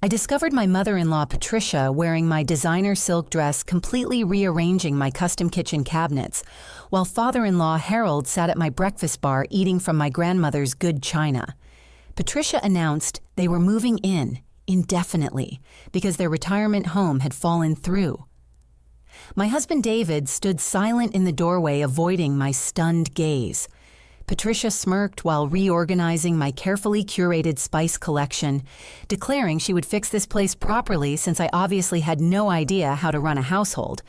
I discovered my mother-in-law, Patricia, wearing my designer silk dress, completely rearranging my custom kitchen cabinets, while father-in-law Harold sat at my breakfast bar eating from my grandmother's good china. Patricia announced they were moving in indefinitely because their retirement home had fallen through. My husband David stood silent in the doorway, avoiding my stunned gaze. Patricia smirked while reorganizing my carefully curated spice collection, declaring she would fix this place properly since I obviously had no idea how to run a household.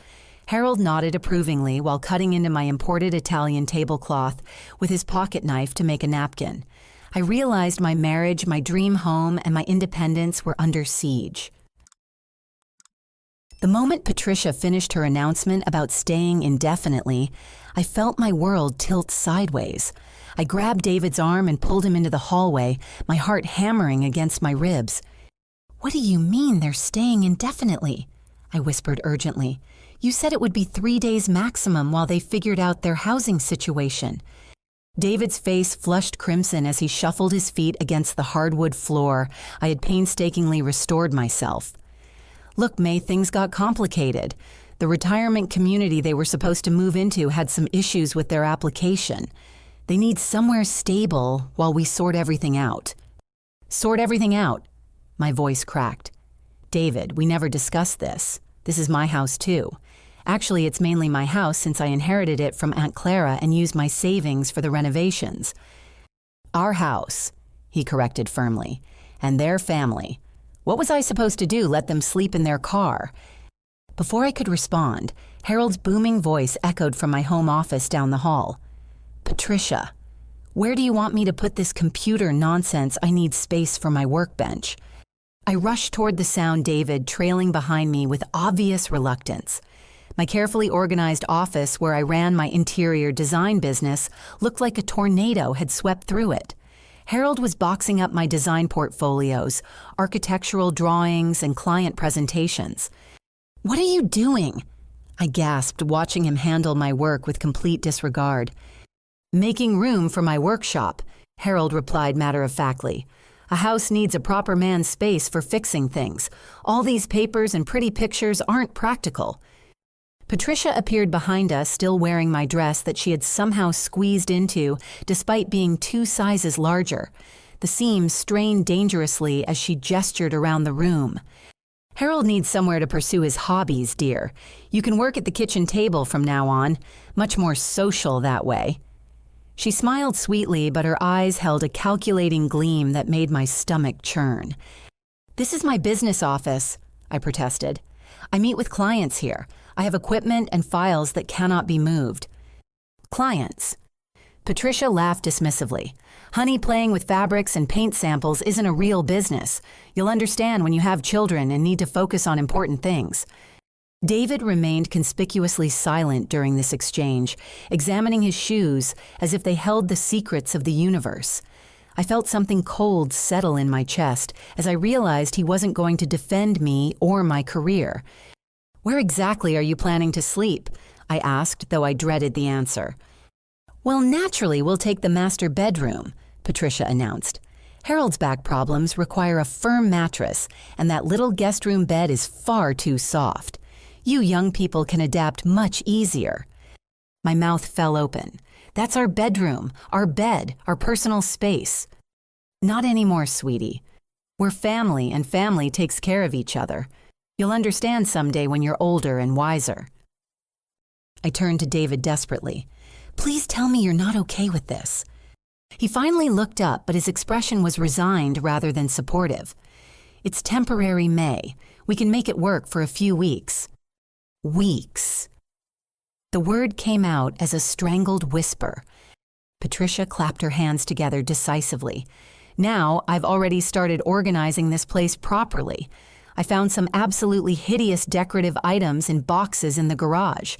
Harold nodded approvingly while cutting into my imported Italian tablecloth with his pocket knife to make a napkin. I realized my marriage, my dream home, and my independence were under siege. The moment Patricia finished her announcement about staying indefinitely, I felt my world tilt sideways. I grabbed David's arm and pulled him into the hallway, my heart hammering against my ribs. "What do you mean they're staying indefinitely?" I whispered urgently. "You said it would be 3 days maximum while they figured out their housing situation." David's face flushed crimson as he shuffled his feet against the hardwood floor. I had painstakingly restored myself. "Look, May, things got complicated. The retirement community they were supposed to move into had some issues with their application. They need somewhere stable while we sort everything out." "Sort everything out?" My voice cracked. "David, we never discussed this. This is my house too. Actually, it's mainly my house since I inherited it from Aunt Clara and used my savings for the renovations." "Our house," he corrected firmly, "and their family. What was I supposed to do, let them sleep in their car?" Before I could respond, Harold's booming voice echoed from my home office down the hall. "Patricia, where do you want me to put this computer nonsense? I need space for my workbench." I rushed toward the sound, David trailing behind me with obvious reluctance. My carefully organized office, where I ran my interior design business, looked like a tornado had swept through it. Harold was boxing up my design portfolios, architectural drawings, and client presentations. "What are you doing?" I gasped, watching him handle my work with complete disregard. "Making room for my workshop," Harold replied matter-of-factly. "A house needs a proper man's space for fixing things. All these papers and pretty pictures aren't practical." Patricia appeared behind us, still wearing my dress that she had somehow squeezed into despite being 2 sizes larger. The seams strained dangerously as she gestured around the room. "Harold needs somewhere to pursue his hobbies, dear. You can work at the kitchen table from now on. Much more social that way." She smiled sweetly, but her eyes held a calculating gleam that made my stomach churn. "This is my business office," I protested. "I meet with clients here. I have equipment and files that cannot be moved." "Clients?" Patricia laughed dismissively. "Honey, playing with fabrics and paint samples isn't a real business. You'll understand when you have children and need to focus on important things." David remained conspicuously silent during this exchange, examining his shoes as if they held the secrets of the universe. I felt something cold settle in my chest as I realized he wasn't going to defend me or my career. "Where exactly are you planning to sleep?" I asked, though I dreaded the answer. "Well, naturally, we'll take the master bedroom," Patricia announced. "Harold's back problems require a firm mattress, and that little guest room bed is far too soft. You young people can adapt much easier." My mouth fell open. "That's our bedroom, our bed, our personal space." "Not anymore, sweetie. We're family, and family takes care of each other. You'll understand someday when you're older and wiser." I turned to David desperately. "Please tell me you're not okay with this." He finally looked up, but his expression was resigned rather than supportive. "It's temporary, May. We can make it work for a few weeks." "Weeks." The word came out as a strangled whisper. Patricia clapped her hands together decisively. "Now I've already started organizing this place properly. I found some absolutely hideous decorative items in boxes in the garage.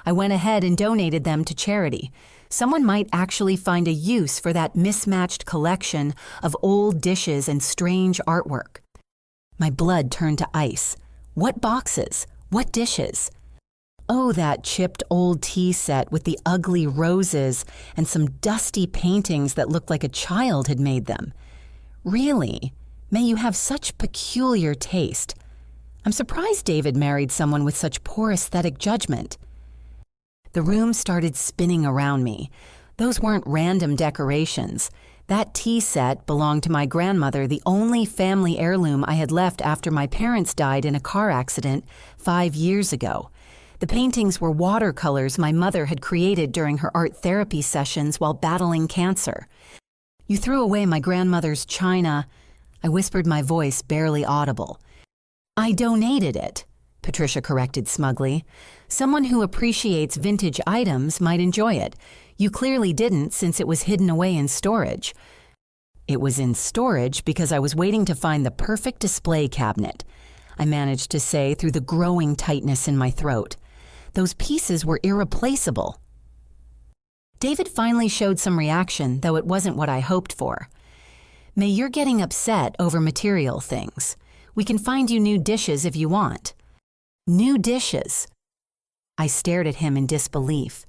I went ahead and donated them to charity. Someone might actually find a use for that mismatched collection of old dishes and strange artwork." My blood turned to ice. What boxes? What dishes? Oh, that chipped old tea set with the ugly roses and some dusty paintings that looked like a child had made them. Really? May you have such peculiar taste. I'm surprised David married someone with such poor aesthetic judgment. The room started spinning around me. Those weren't random decorations. That tea set belonged to my grandmother, the only family heirloom I had left after my parents died in a car accident 5 years ago. The paintings were watercolors my mother had created during her art therapy sessions while battling cancer. You threw away my grandmother's china. I whispered, my voice barely audible. I donated it, Patricia corrected smugly. Someone who appreciates vintage items might enjoy it. You clearly didn't, since it was hidden away in storage. It was in storage because I was waiting to find the perfect display cabinet, I managed to say through the growing tightness in my throat. Those pieces were irreplaceable. David finally showed some reaction, though it wasn't what I hoped for. May, you're getting upset over material things. We can find you new dishes if you want. New dishes? I stared at him in disbelief.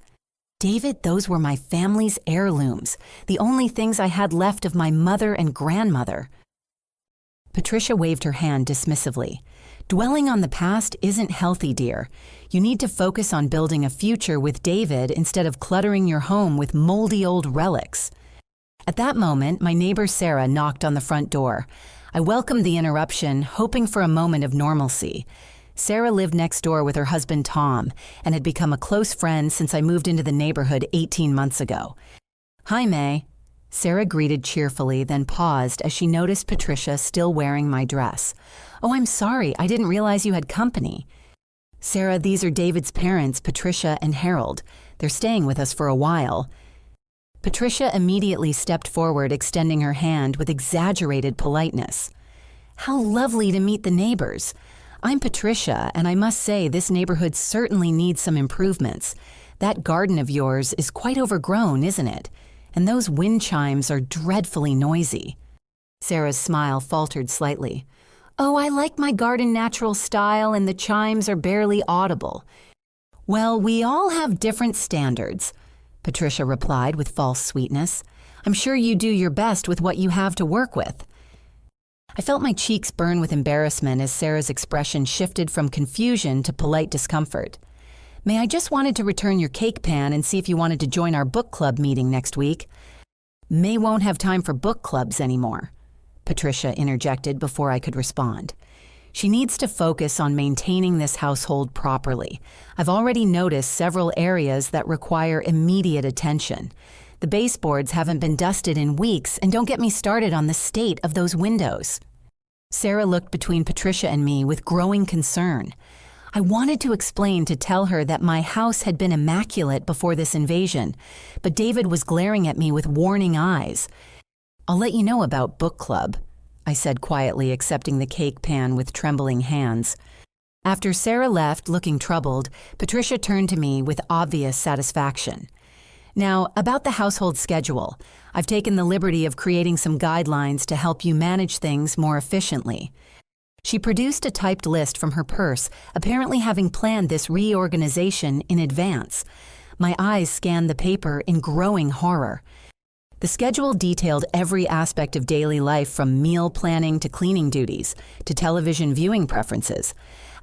David, those were my family's heirlooms, the only things I had left of my mother and grandmother. Patricia waved her hand dismissively. Dwelling on the past isn't healthy, dear. You need to focus on building a future with David instead of cluttering your home with moldy old relics. At that moment, my neighbor Sarah knocked on the front door. I welcomed the interruption, hoping for a moment of normalcy. Sarah lived next door with her husband Tom and had become a close friend since I moved into the neighborhood 18 months ago. Hi, May. Sarah greeted cheerfully, then paused as she noticed Patricia still wearing my dress. Oh, I'm sorry, I didn't realize you had company. Sarah, these are David's parents, Patricia and Harold. They're staying with us for a while. Patricia immediately stepped forward, extending her hand with exaggerated politeness. How lovely to meet the neighbors. I'm Patricia, and I must say this neighborhood certainly needs some improvements. That garden of yours is quite overgrown, isn't it? And those wind chimes are dreadfully noisy. Sarah's smile faltered slightly. Oh, I like my garden natural style, and the chimes are barely audible. Well, we all have different standards, Patricia replied with false sweetness. I'm sure you do your best with what you have to work with. I felt my cheeks burn with embarrassment as Sarah's expression shifted from confusion to polite discomfort. May, I just wanted to return your cake pan and see if you wanted to join our book club meeting next week. May won't have time for book clubs anymore, Patricia interjected before I could respond. She needs to focus on maintaining this household properly. I've already noticed several areas that require immediate attention. The baseboards haven't been dusted in weeks, and don't get me started on the state of those windows. Sarah looked between Patricia and me with growing concern. I wanted to explain to tell her that my house had been immaculate before this invasion, but David was glaring at me with warning eyes. I'll let you know about book club, I said quietly, accepting the cake pan with trembling hands. After Sarah left, looking troubled, Patricia turned to me with obvious satisfaction. Now, about the household schedule, I've taken the liberty of creating some guidelines to help you manage things more efficiently. She produced a typed list from her purse, apparently having planned this reorganization in advance. My eyes scanned the paper in growing horror. The schedule detailed every aspect of daily life, from meal planning to cleaning duties to television viewing preferences.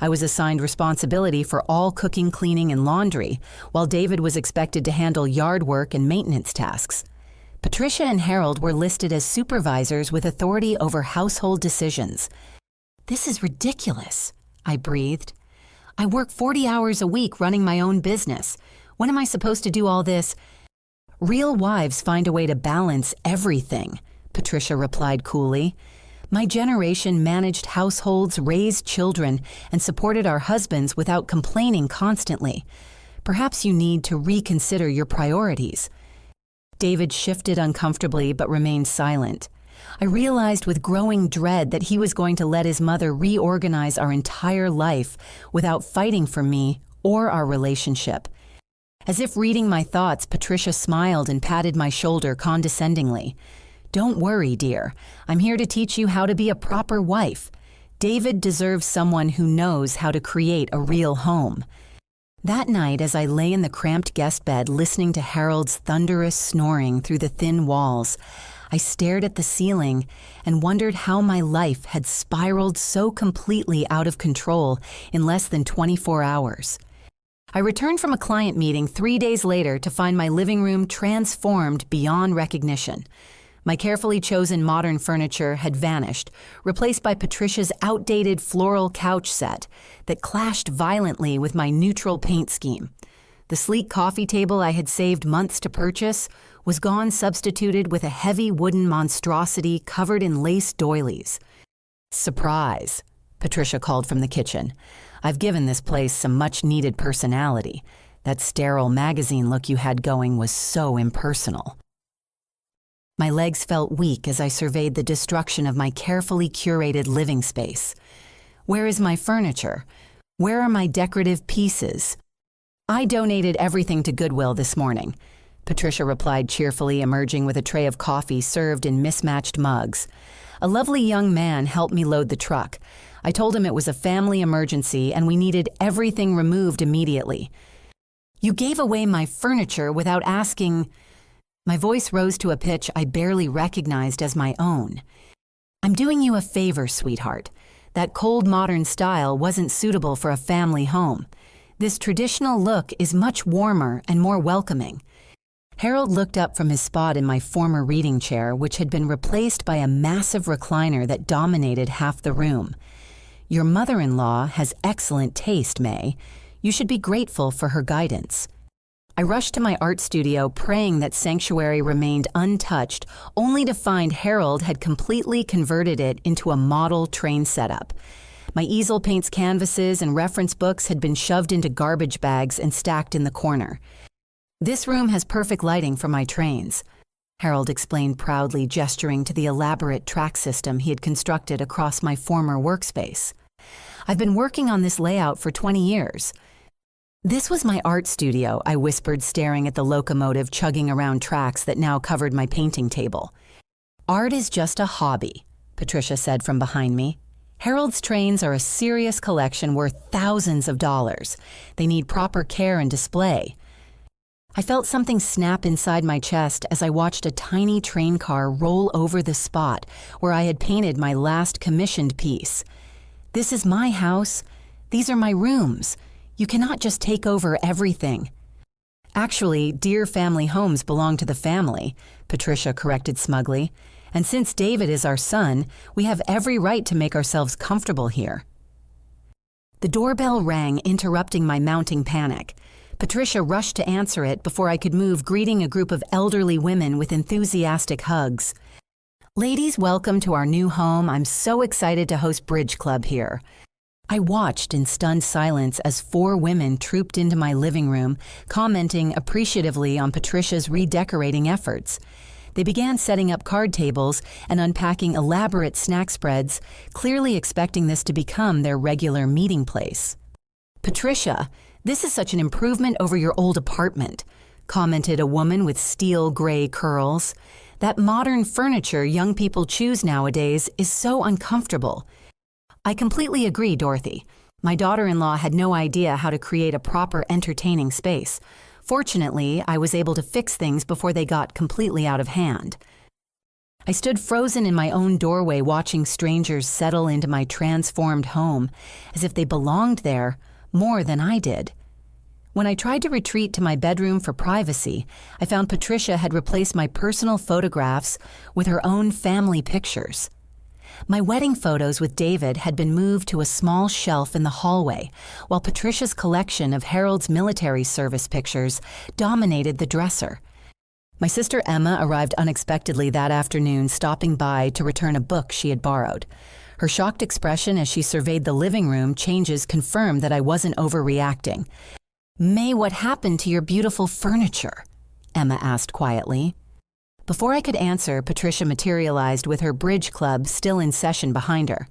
I was assigned responsibility for all cooking, cleaning, and laundry, while David was expected to handle yard work and maintenance tasks. Patricia and Harold were listed as supervisors with authority over household decisions. This is ridiculous, I breathed. I work 40 hours a week running my own business. When am I supposed to do all this? Real wives find a way to balance everything, Patricia replied coolly. My generation managed households, raised children, and supported our husbands without complaining constantly. Perhaps you need to reconsider your priorities. David shifted uncomfortably but remained silent. I realized with growing dread that he was going to let his mother reorganize our entire life without fighting for me or our relationship. As if reading my thoughts, Patricia smiled and patted my shoulder condescendingly. Don't worry, dear. I'm here to teach you how to be a proper wife. David deserves someone who knows how to create a real home. That night, as I lay in the cramped guest bed listening to Harold's thunderous snoring through the thin walls, I stared at the ceiling and wondered how my life had spiraled so completely out of control in less than 24 hours. I returned from a client meeting 3 days later to find my living room transformed beyond recognition. My carefully chosen modern furniture had vanished, replaced by Patricia's outdated floral couch set that clashed violently with my neutral paint scheme. The sleek coffee table I had saved months to purchase was gone, substituted with a heavy wooden monstrosity covered in lace doilies. "Surprise," Patricia called from the kitchen. "I've given this place some much-needed personality. That sterile magazine look you had going was so impersonal." My legs felt weak as I surveyed the destruction of my carefully curated living space. Where is my furniture? Where are my decorative pieces? "I donated everything to Goodwill this morning," Patricia replied cheerfully, emerging with a tray of coffee served in mismatched mugs. A lovely young man helped me load the truck. I told him it was a family emergency and we needed everything removed immediately. "You gave away my furniture without asking—" My voice rose to a pitch I barely recognized as my own. "I'm doing you a favor, sweetheart. That cold modern style wasn't suitable for a family home. This traditional look is much warmer and more welcoming." Harold looked up from his spot in my former reading chair, which had been replaced by a massive recliner that dominated half the room. "Your mother-in-law has excellent taste, May. You should be grateful for her guidance." I rushed to my art studio, praying that Sanctuary remained untouched, only to find Harold had completely converted it into a model train setup. My easel paints, canvases, and reference books had been shoved into garbage bags and stacked in the corner. "This room has perfect lighting for my trains," Harold explained proudly, gesturing to the elaborate track system he had constructed across my former workspace. "I've been working on this layout for 20 years. "This was my art studio," I whispered, staring at the locomotive chugging around tracks that now covered my painting table. "Art is just a hobby," Patricia said from behind me. "Harold's trains are a serious collection worth thousands of dollars. They need proper care and display." I felt something snap inside my chest as I watched a tiny train car roll over the spot where I had painted my last commissioned piece. "This is my house. These are my rooms. You cannot just take over everything." "Actually, dear family homes belong to the family," Patricia corrected smugly. "And since David is our son, we have every right to make ourselves comfortable here." The doorbell rang, interrupting my mounting panic. Patricia rushed to answer it before I could move, greeting a group of elderly women with enthusiastic hugs. "Ladies, welcome to our new home. I'm so excited to host Bridge Club here." I watched in stunned silence as 4 women trooped into my living room, commenting appreciatively on Patricia's redecorating efforts. They began setting up card tables and unpacking elaborate snack spreads, clearly expecting this to become their regular meeting place. "Patricia, this is such an improvement over your old apartment," commented a woman with steel gray curls. "That modern furniture young people choose nowadays is so uncomfortable." "I completely agree, Dorothy. My daughter-in-law had no idea how to create a proper entertaining space. Fortunately, I was able to fix things before they got completely out of hand." I stood frozen in my own doorway, watching strangers settle into my transformed home, as if they belonged there more than I did. When I tried to retreat to my bedroom for privacy, I found Patricia had replaced my personal photographs with her own family pictures. My wedding photos with David had been moved to a small shelf in the hallway, while Patricia's collection of Harold's military service pictures dominated the dresser. My sister Emma arrived unexpectedly that afternoon, stopping by to return a book she had borrowed. Her shocked expression as she surveyed the living room changes confirmed that I wasn't overreacting. "May, what happened to your beautiful furniture?" Emma asked quietly. Before I could answer, Patricia materialized with her bridge club still in session behind her.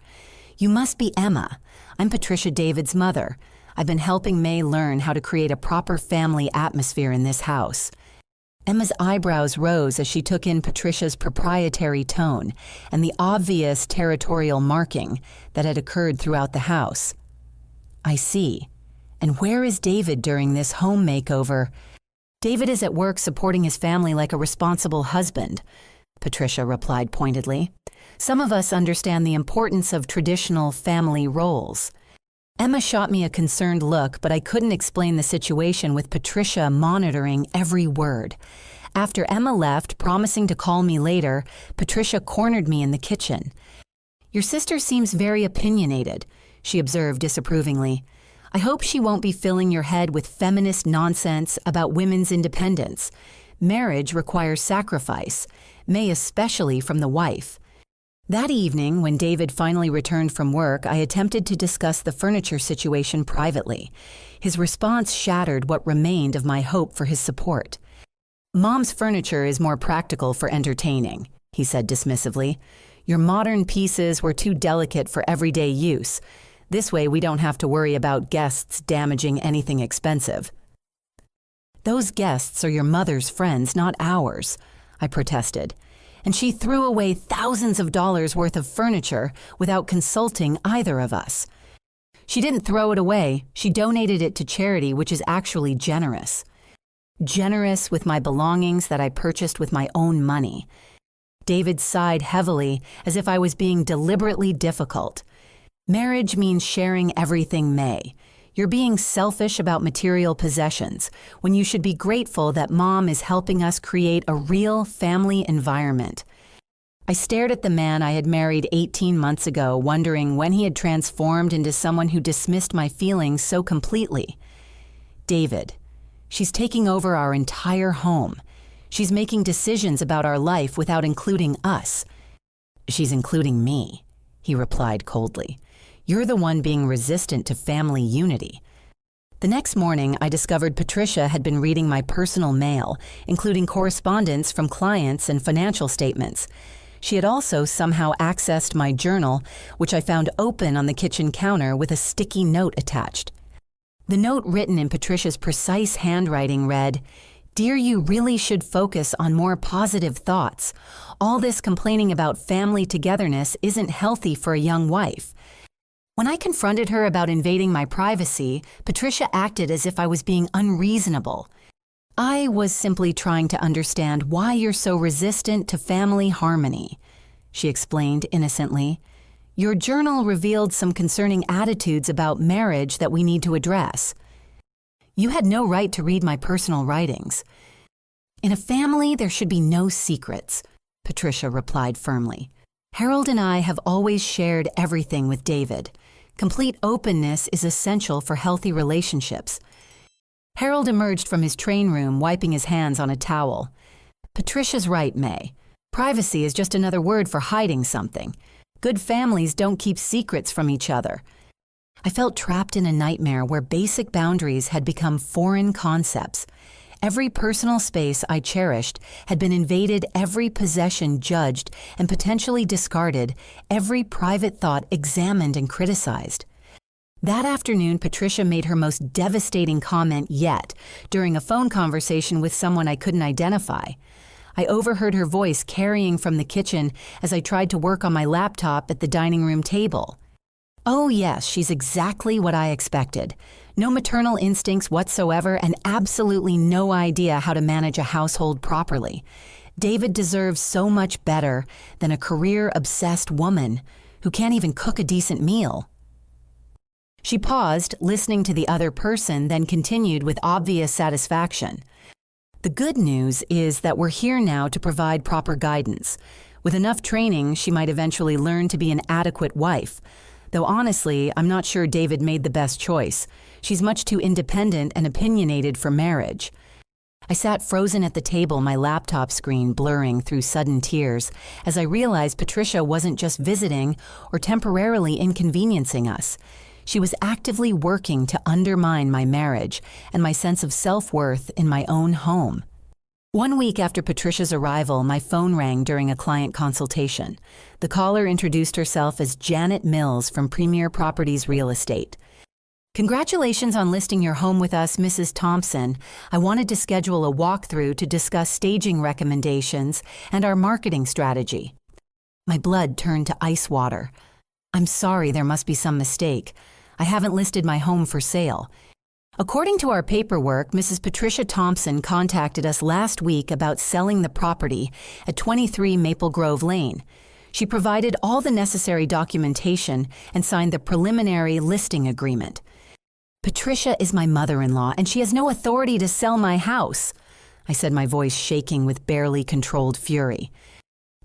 "You must be Emma. I'm Patricia David's mother. I've been helping May learn how to create a proper family atmosphere in this house." Emma's eyebrows rose as she took in Patricia's proprietary tone and the obvious territorial marking that had occurred throughout the house. "I see. And where is David during this home makeover?" "David is at work supporting his family like a responsible husband," Patricia replied pointedly. Some of us understand the importance of traditional family roles. Emma shot me a concerned look, but I couldn't explain the situation with Patricia monitoring every word. After Emma left, promising to call me later, Patricia cornered me in the kitchen. "Your sister seems very opinionated," she observed disapprovingly. "I hope she won't be filling your head with feminist nonsense about women's independence. Marriage requires sacrifice, may especially from the wife." That evening, when David finally returned from work, I attempted to discuss the furniture situation privately. His response shattered what remained of my hope for his support. "Mom's furniture is more practical for entertaining," he said dismissively. "Your modern pieces were too delicate for everyday use. This way we don't have to worry about guests damaging anything expensive." "Those guests are your mother's friends, not ours," I protested. "And she threw away thousands of dollars worth of furniture without consulting either of us." "She didn't throw it away. She donated it to charity, which is actually generous." Generous with my belongings that I purchased with my own money. David sighed heavily, as if I was being deliberately difficult. "Marriage means sharing everything, May. You're being selfish about material possessions, when you should be grateful that Mom is helping us create a real family environment." I stared at the man I had married 18 months ago, wondering when he had transformed into someone who dismissed my feelings so completely. "David, she's taking over our entire home. She's making decisions about our life without including us." "She's including me," he replied coldly. "You're the one being resistant to family unity." The next morning, I discovered Patricia had been reading my personal mail, including correspondence from clients and financial statements. She had also somehow accessed my journal, which I found open on the kitchen counter with a sticky note attached. The note, written in Patricia's precise handwriting, read, "Dear, you really should focus on more positive thoughts. All this complaining about family togetherness isn't healthy for a young wife." When I confronted her about invading my privacy, Patricia acted as if I was being unreasonable. "I was simply trying to understand why you're so resistant to family harmony," she explained innocently. "Your journal revealed some concerning attitudes about marriage that we need to address." "You had no right to read my personal writings." "In a family, there should be no secrets," Patricia replied firmly. "Harold and I have always shared everything with David. Complete openness is essential for healthy relationships." Harold emerged from his train room, wiping his hands on a towel. "Patricia's right, May. Privacy is just another word for hiding something. Good families don't keep secrets from each other." I felt trapped in a nightmare where basic boundaries had become foreign concepts. Every personal space I cherished had been invaded, every possession judged and potentially discarded, every private thought examined and criticized. That afternoon, Patricia made her most devastating comment yet during a phone conversation with someone I couldn't identify. I overheard her voice carrying from the kitchen as I tried to work on my laptop at the dining room table. "Oh yes, she's exactly what I expected. No maternal instincts whatsoever and absolutely no idea how to manage a household properly. David deserves so much better than a career-obsessed woman who can't even cook a decent meal." She paused, listening to the other person, then continued with obvious satisfaction. "The good news is that we're here now to provide proper guidance. With enough training, she might eventually learn to be an adequate wife. Though honestly, I'm not sure David made the best choice. She's much too independent and opinionated for marriage." I sat frozen at the table, my laptop screen blurring through sudden tears, as I realized Patricia wasn't just visiting or temporarily inconveniencing us. She was actively working to undermine my marriage and my sense of self-worth in my own home. 1 week after Patricia's arrival, my phone rang during a client consultation. The caller introduced herself as Janet Mills from Premier Properties Real Estate. "Congratulations on listing your home with us, Mrs. Thompson. I wanted to schedule a walkthrough to discuss staging recommendations and our marketing strategy." My blood turned to ice water. "I'm sorry, there must be some mistake. I haven't listed my home for sale. According to our paperwork, Mrs. Patricia Thompson contacted us last week about selling the property at 23 Maple Grove Lane. She provided all the necessary documentation and signed the preliminary listing agreement. Patricia is my mother-in-law, and she has no authority to sell my house, I said, my voice shaking with barely controlled fury.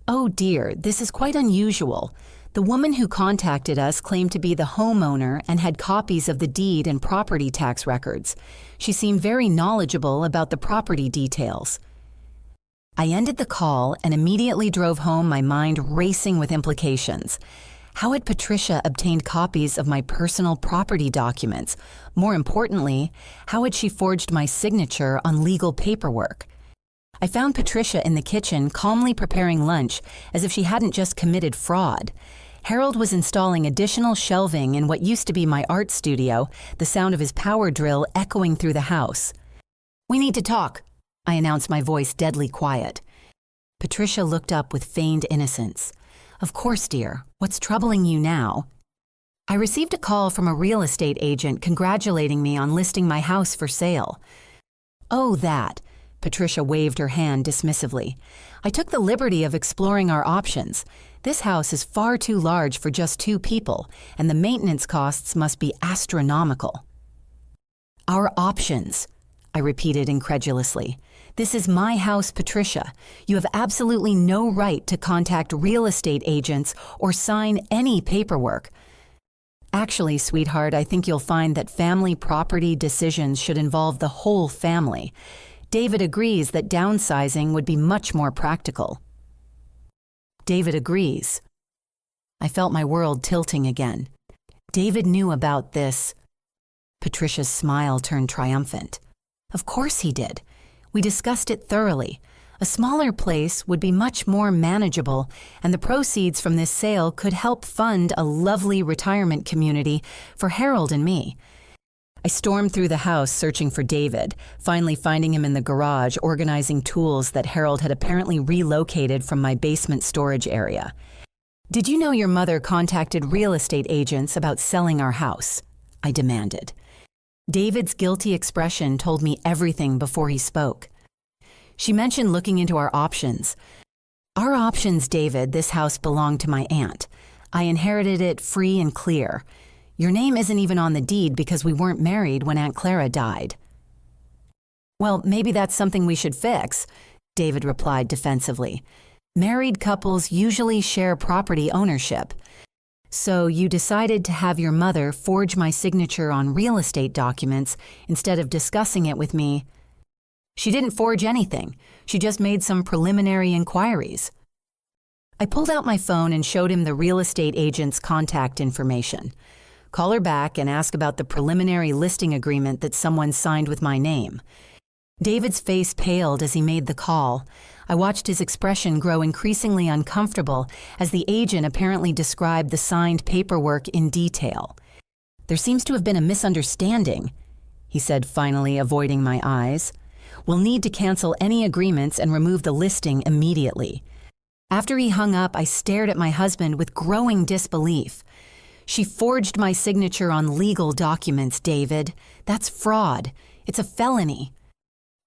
Oh dear, this is quite unusual. The woman who contacted us claimed to be the homeowner and had copies of the deed and property tax records. She seemed very knowledgeable about the property details. I ended the call and immediately drove home, my mind racing with implications. How had Patricia obtained copies of my personal property documents? More importantly, how had she forged my signature on legal paperwork? I found Patricia in the kitchen calmly preparing lunch as if she hadn't just committed fraud. Harold was installing additional shelving in what used to be my art studio, the sound of his power drill echoing through the house. "We need to talk," I announced, my voice deadly quiet. Patricia looked up with feigned innocence. "Of course, dear. What's troubling you now?" "I received a call from a real estate agent congratulating me on listing my house for sale." "Oh, that." Patricia waved her hand dismissively. "I took the liberty of exploring our options. This house is far too large for just 2 people, and the maintenance costs must be astronomical." "Our options," I repeated incredulously. "This is my house, Patricia. You have absolutely no right to contact real estate agents or sign any paperwork." "Actually, sweetheart, I think you'll find that family property decisions should involve the whole family. David agrees that downsizing would be much more practical." "David agrees." I felt my world tilting again. David knew about this. Patricia's smile turned triumphant. "Of course he did. We discussed it thoroughly. A smaller place would be much more manageable, and the proceeds from this sale could help fund a lovely retirement community for Harold and me." I stormed through the house searching for David, finally finding him in the garage organizing tools that Harold had apparently relocated from my basement storage area. "Did you know your mother contacted real estate agents about selling our house?" I demanded. David's guilty expression told me everything before he spoke. "She mentioned looking into our options." "Our options, David, this house belonged to my aunt. I inherited it free and clear. Your name isn't even on the deed because we weren't married when Aunt Clara died." "Well, maybe that's something we should fix," David replied defensively. "Married couples usually share property ownership. So you decided to have your mother forge my signature on real estate documents instead of discussing it with me." "She didn't forge anything. She just made some preliminary inquiries." I pulled out my phone and showed him the real estate agent's contact information. "Call her back and ask about the preliminary listing agreement that someone signed with my name." David's face paled as he made the call. I watched his expression grow increasingly uncomfortable as the agent apparently described the signed paperwork in detail. "There seems to have been a misunderstanding," he said, finally avoiding my eyes. "We'll need to cancel any agreements and remove the listing immediately." After he hung up, I stared at my husband with growing disbelief. "She forged my signature on legal documents, David. That's fraud. It's a felony."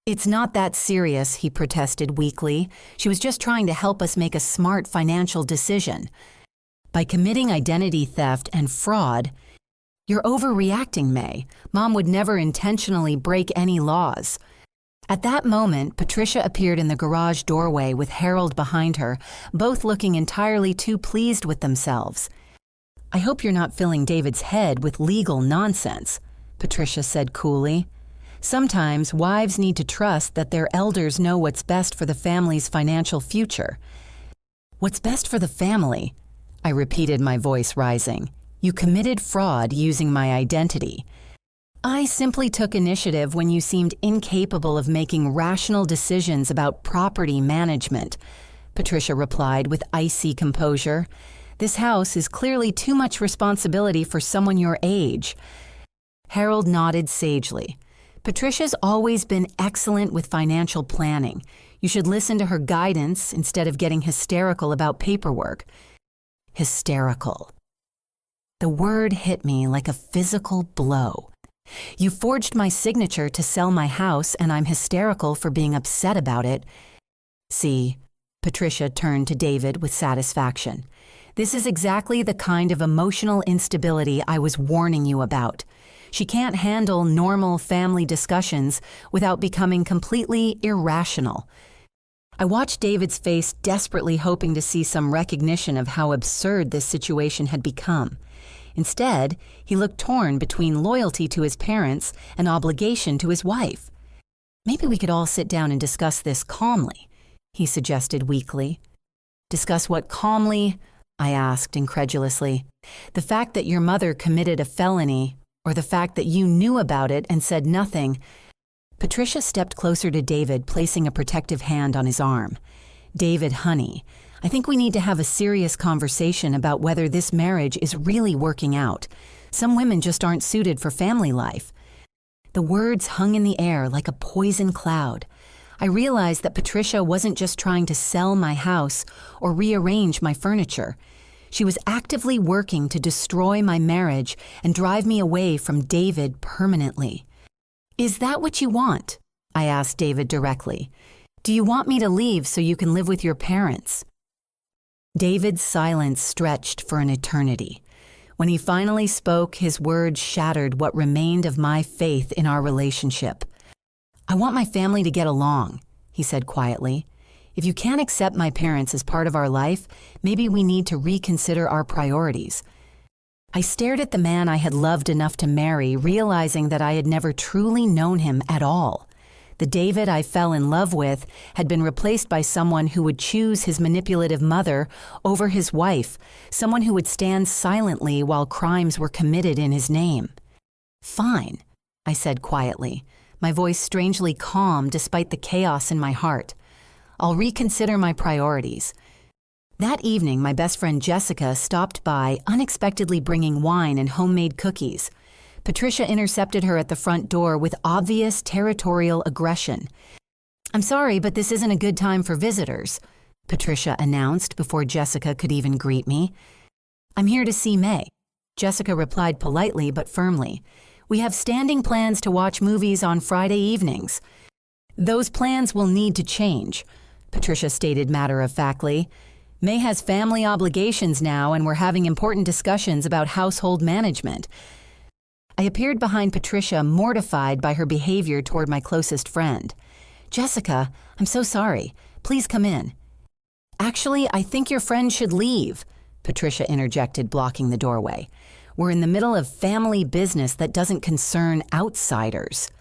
"It's not that serious," he protested weakly. "She was just trying to help us make a smart financial decision." "By committing identity theft and fraud, you're overreacting, May. Mom would never intentionally break any laws." At that moment, Patricia appeared in the garage doorway with Harold behind her, both looking entirely too pleased with themselves. "I hope you're not filling David's head with legal nonsense," Patricia said coolly. "Sometimes wives need to trust that their elders know what's best for the family's financial future." "What's best for the family?" I repeated, my voice rising. "You committed fraud using my identity." "I simply took initiative when you seemed incapable of making rational decisions about property management," Patricia replied with icy composure. "This house is clearly too much responsibility for someone your age." Harold nodded sagely. "Patricia's always been excellent with financial planning. You should listen to her guidance instead of getting hysterical about paperwork." Hysterical. The word hit me like a physical blow. You forged my signature to sell my house, and I'm hysterical for being upset about it. See, Patricia turned to David with satisfaction. This is exactly the kind of emotional instability I was warning you about. She can't handle normal family discussions without becoming completely irrational. I watched David's face, desperately hoping to see some recognition of how absurd this situation had become. Instead, he looked torn between loyalty to his parents and obligation to his wife. Maybe we could all sit down and discuss this calmly, he suggested weakly. Discuss what calmly? I asked incredulously. The fact that your mother committed a felony, or the fact that you knew about it and said nothing? Patricia stepped closer to David, placing a protective hand on his arm. David, honey, I think we need to have a serious conversation about whether this marriage is really working out. Some women just aren't suited for family life. The words hung in the air like a poison cloud. I realized that Patricia wasn't just trying to sell my house or rearrange my furniture. She was actively working to destroy my marriage and drive me away from David permanently. Is that what you want? I asked David directly. Do you want me to leave so you can live with your parents? David's silence stretched for an eternity. When he finally spoke, his words shattered what remained of my faith in our relationship. I want my family to get along, he said quietly. If you can't accept my parents as part of our life, maybe we need to reconsider our priorities. I stared at the man I had loved enough to marry, realizing that I had never truly known him at all. The David I fell in love with had been replaced by someone who would choose his manipulative mother over his wife, someone who would stand silently while crimes were committed in his name. Fine, I said quietly, my voice strangely calm despite the chaos in my heart. I'll reconsider my priorities. That evening, my best friend Jessica stopped by, unexpectedly bringing wine and homemade cookies. Patricia intercepted her at the front door with obvious territorial aggression. I'm sorry, but this isn't a good time for visitors, Patricia announced before Jessica could even greet me. I'm here to see May, Jessica replied politely but firmly. We have standing plans to watch movies on Friday evenings. Those plans will need to change, Patricia stated matter-of-factly. May has family obligations now, and we're having important discussions about household management. I appeared behind Patricia, mortified by her behavior toward my closest friend. Jessica, I'm so sorry. Please come in. Actually, I think your friend should leave, Patricia interjected, blocking the doorway. We're in the middle of family business that doesn't concern outsiders.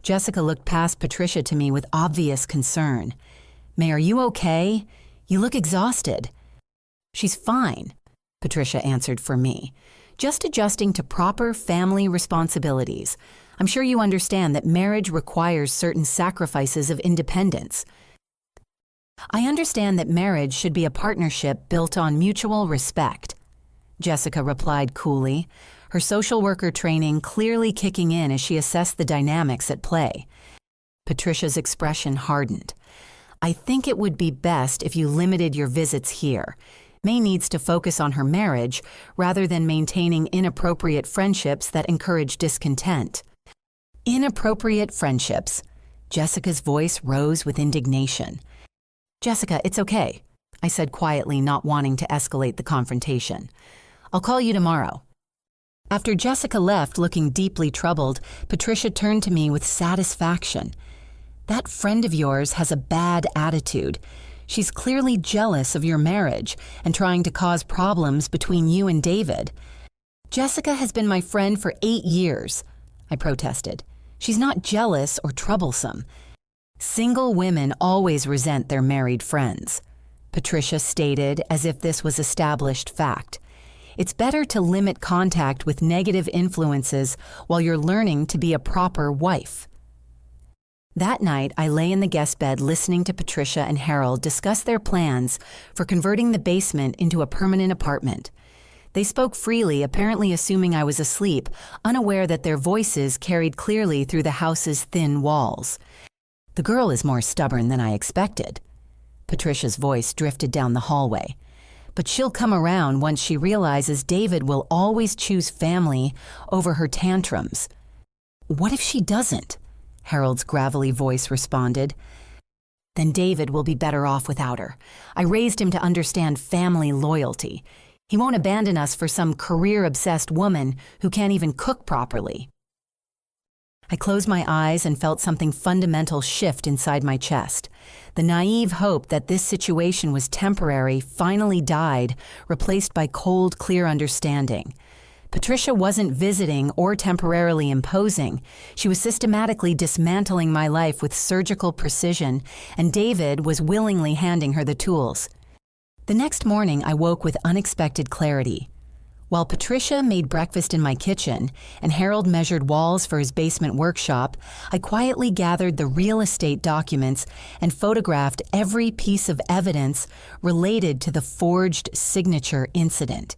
Jessica looked past Patricia to me with obvious concern. May, are you okay? You look exhausted. She's fine, Patricia answered for me. Just adjusting to proper family responsibilities. I'm sure you understand that marriage requires certain sacrifices of independence. I understand that marriage should be a partnership built on mutual respect, Jessica replied coolly, her social worker training clearly kicking in as she assessed the dynamics at play. Patricia's expression hardened. I think it would be best if you limited your visits here. May needs to focus on her marriage rather than maintaining inappropriate friendships that encourage discontent. Inappropriate friendships. Jessica's voice rose with indignation. Jessica, it's okay, I said quietly, not wanting to escalate the confrontation. I'll call you tomorrow. After Jessica left, looking deeply troubled, Patricia turned to me with satisfaction. That friend of yours has a bad attitude. She's clearly jealous of your marriage and trying to cause problems between you and David. Jessica has been my friend for 8 years, I protested. She's not jealous or troublesome. Single women always resent their married friends, Patricia stated as if this was established fact. It's better to limit contact with negative influences while you're learning to be a proper wife. That night, I lay in the guest bed listening to Patricia and Harold discuss their plans for converting the basement into a permanent apartment. They spoke freely, apparently assuming I was asleep, unaware that their voices carried clearly through the house's thin walls. The girl is more stubborn than I expected. Patricia's voice drifted down the hallway. But she'll come around once she realizes David will always choose family over her tantrums. What if she doesn't? Harold's gravelly voice responded. Then David will be better off without her. I raised him to understand family loyalty. He won't abandon us for some career-obsessed woman who can't even cook properly. I closed my eyes and felt something fundamental shift inside my chest. The naive hope that this situation was temporary finally died, replaced by cold, clear understanding. Patricia wasn't visiting or temporarily imposing. She was systematically dismantling my life with surgical precision, and David was willingly handing her the tools. The next morning, I woke with unexpected clarity. While Patricia made breakfast in my kitchen and Harold measured walls for his basement workshop, I quietly gathered the real estate documents and photographed every piece of evidence related to the forged signature incident.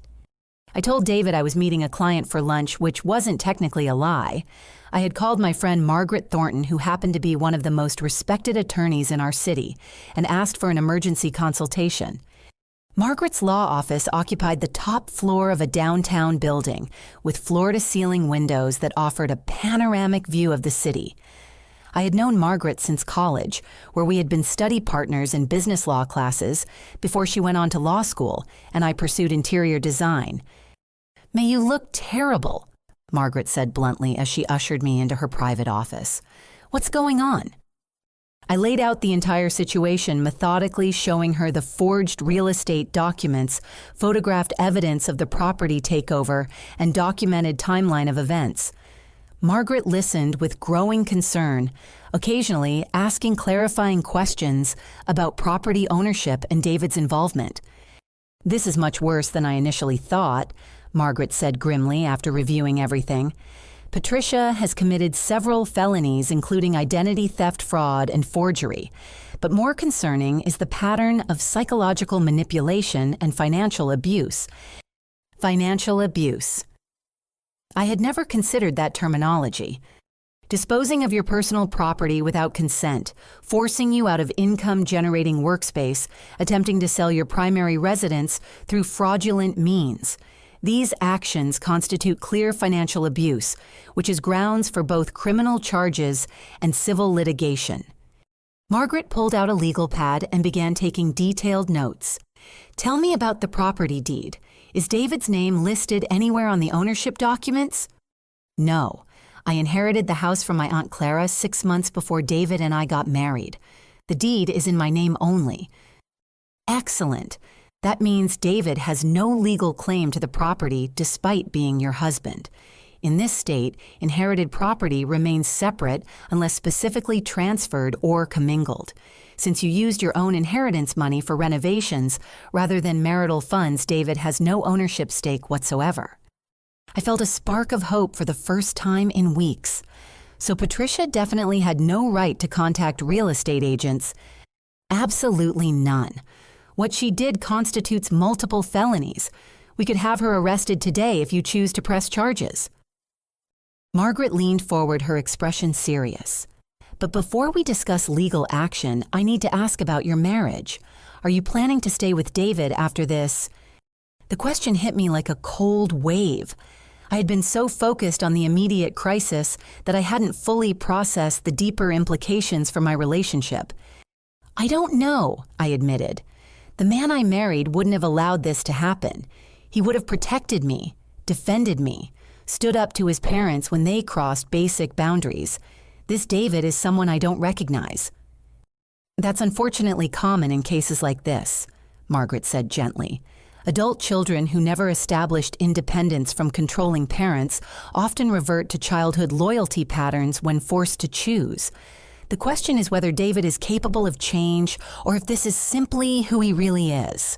I told David I was meeting a client for lunch, which wasn't technically a lie. I had called my friend Margaret Thornton, who happened to be one of the most respected attorneys in our city, and asked for an emergency consultation. Margaret's law office occupied the top floor of a downtown building with floor-to-ceiling windows that offered a panoramic view of the city. I had known Margaret since college, where we had been study partners in business law classes before she went on to law school, and I pursued interior design. "May you look terrible," Margaret said bluntly as she ushered me into her private office. "What's going on?" I laid out the entire situation, methodically showing her the forged real estate documents, photographed evidence of the property takeover, and documented timeline of events. Margaret listened with growing concern, occasionally asking clarifying questions about property ownership and David's involvement. "This is much worse than I initially thought," Margaret said grimly after reviewing everything. "Patricia has committed several felonies, including identity theft, fraud, and forgery. But more concerning is the pattern of psychological manipulation and financial abuse." Financial abuse. I had never considered that terminology. Disposing of your personal property without consent, forcing you out of income-generating workspace, attempting to sell your primary residence through fraudulent means. These actions constitute clear financial abuse, which is grounds for both criminal charges and civil litigation. Margaret pulled out a legal pad and began taking detailed notes. "Tell me about the property deed. Is David's name listed anywhere on the ownership documents?" "No. I inherited the house from my Aunt Clara 6 months before David and I got married. The deed is in my name only." "Excellent. That means David has no legal claim to the property despite being your husband. In this state, inherited property remains separate unless specifically transferred or commingled. Since you used your own inheritance money for renovations rather than marital funds, David has no ownership stake whatsoever." I felt a spark of hope for the first time in weeks. So Patricia definitely had no right to contact real estate agents. Absolutely none. What she did constitutes multiple felonies. We could have her arrested today if you choose to press charges. Margaret leaned forward, her expression serious. "But before we discuss legal action, I need to ask about your marriage. Are you planning to stay with David after this?" The question hit me like a cold wave. I had been so focused on the immediate crisis that I hadn't fully processed the deeper implications for my relationship. "I don't know," I admitted. "The man I married wouldn't have allowed this to happen. He would have protected me, defended me, stood up to his parents when they crossed basic boundaries. This David is someone I don't recognize." "That's unfortunately common in cases like this," Margaret said gently. "Adult children who never established independence from controlling parents often revert to childhood loyalty patterns when forced to choose. The question is whether David is capable of change or if this is simply who he really is."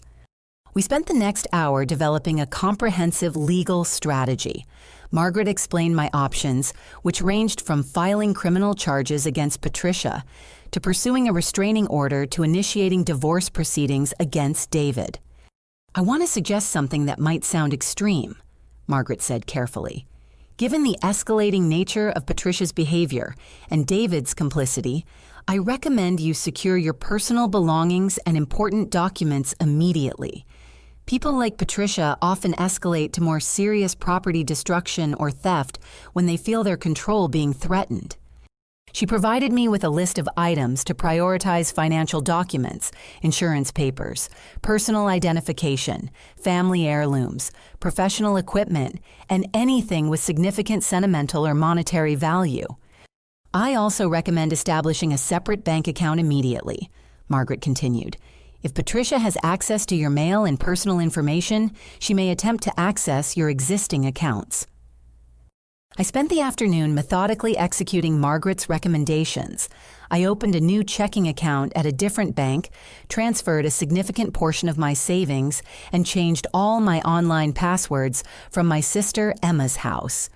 We spent the next hour developing a comprehensive legal strategy. Margaret explained my options, which ranged from filing criminal charges against Patricia to pursuing a restraining order to initiating divorce proceedings against David. "I want to suggest something that might sound extreme," Margaret said carefully. "Given the escalating nature of Patricia's behavior and David's complicity, I recommend you secure your personal belongings and important documents immediately. People like Patricia often escalate to more serious property destruction or theft when they feel their control being threatened. She provided me with a list of items to prioritize: financial documents, insurance papers, personal identification, family heirlooms, professional equipment, and anything with significant sentimental or monetary value. I also recommend establishing a separate bank account immediately, Margaret continued. If Patricia has access to your mail and personal information, she may attempt to access your existing accounts. I spent the afternoon methodically executing Margaret's recommendations. I opened a new checking account at a different bank, transferred a significant portion of my savings, and changed all my online passwords from my sister Emma's house.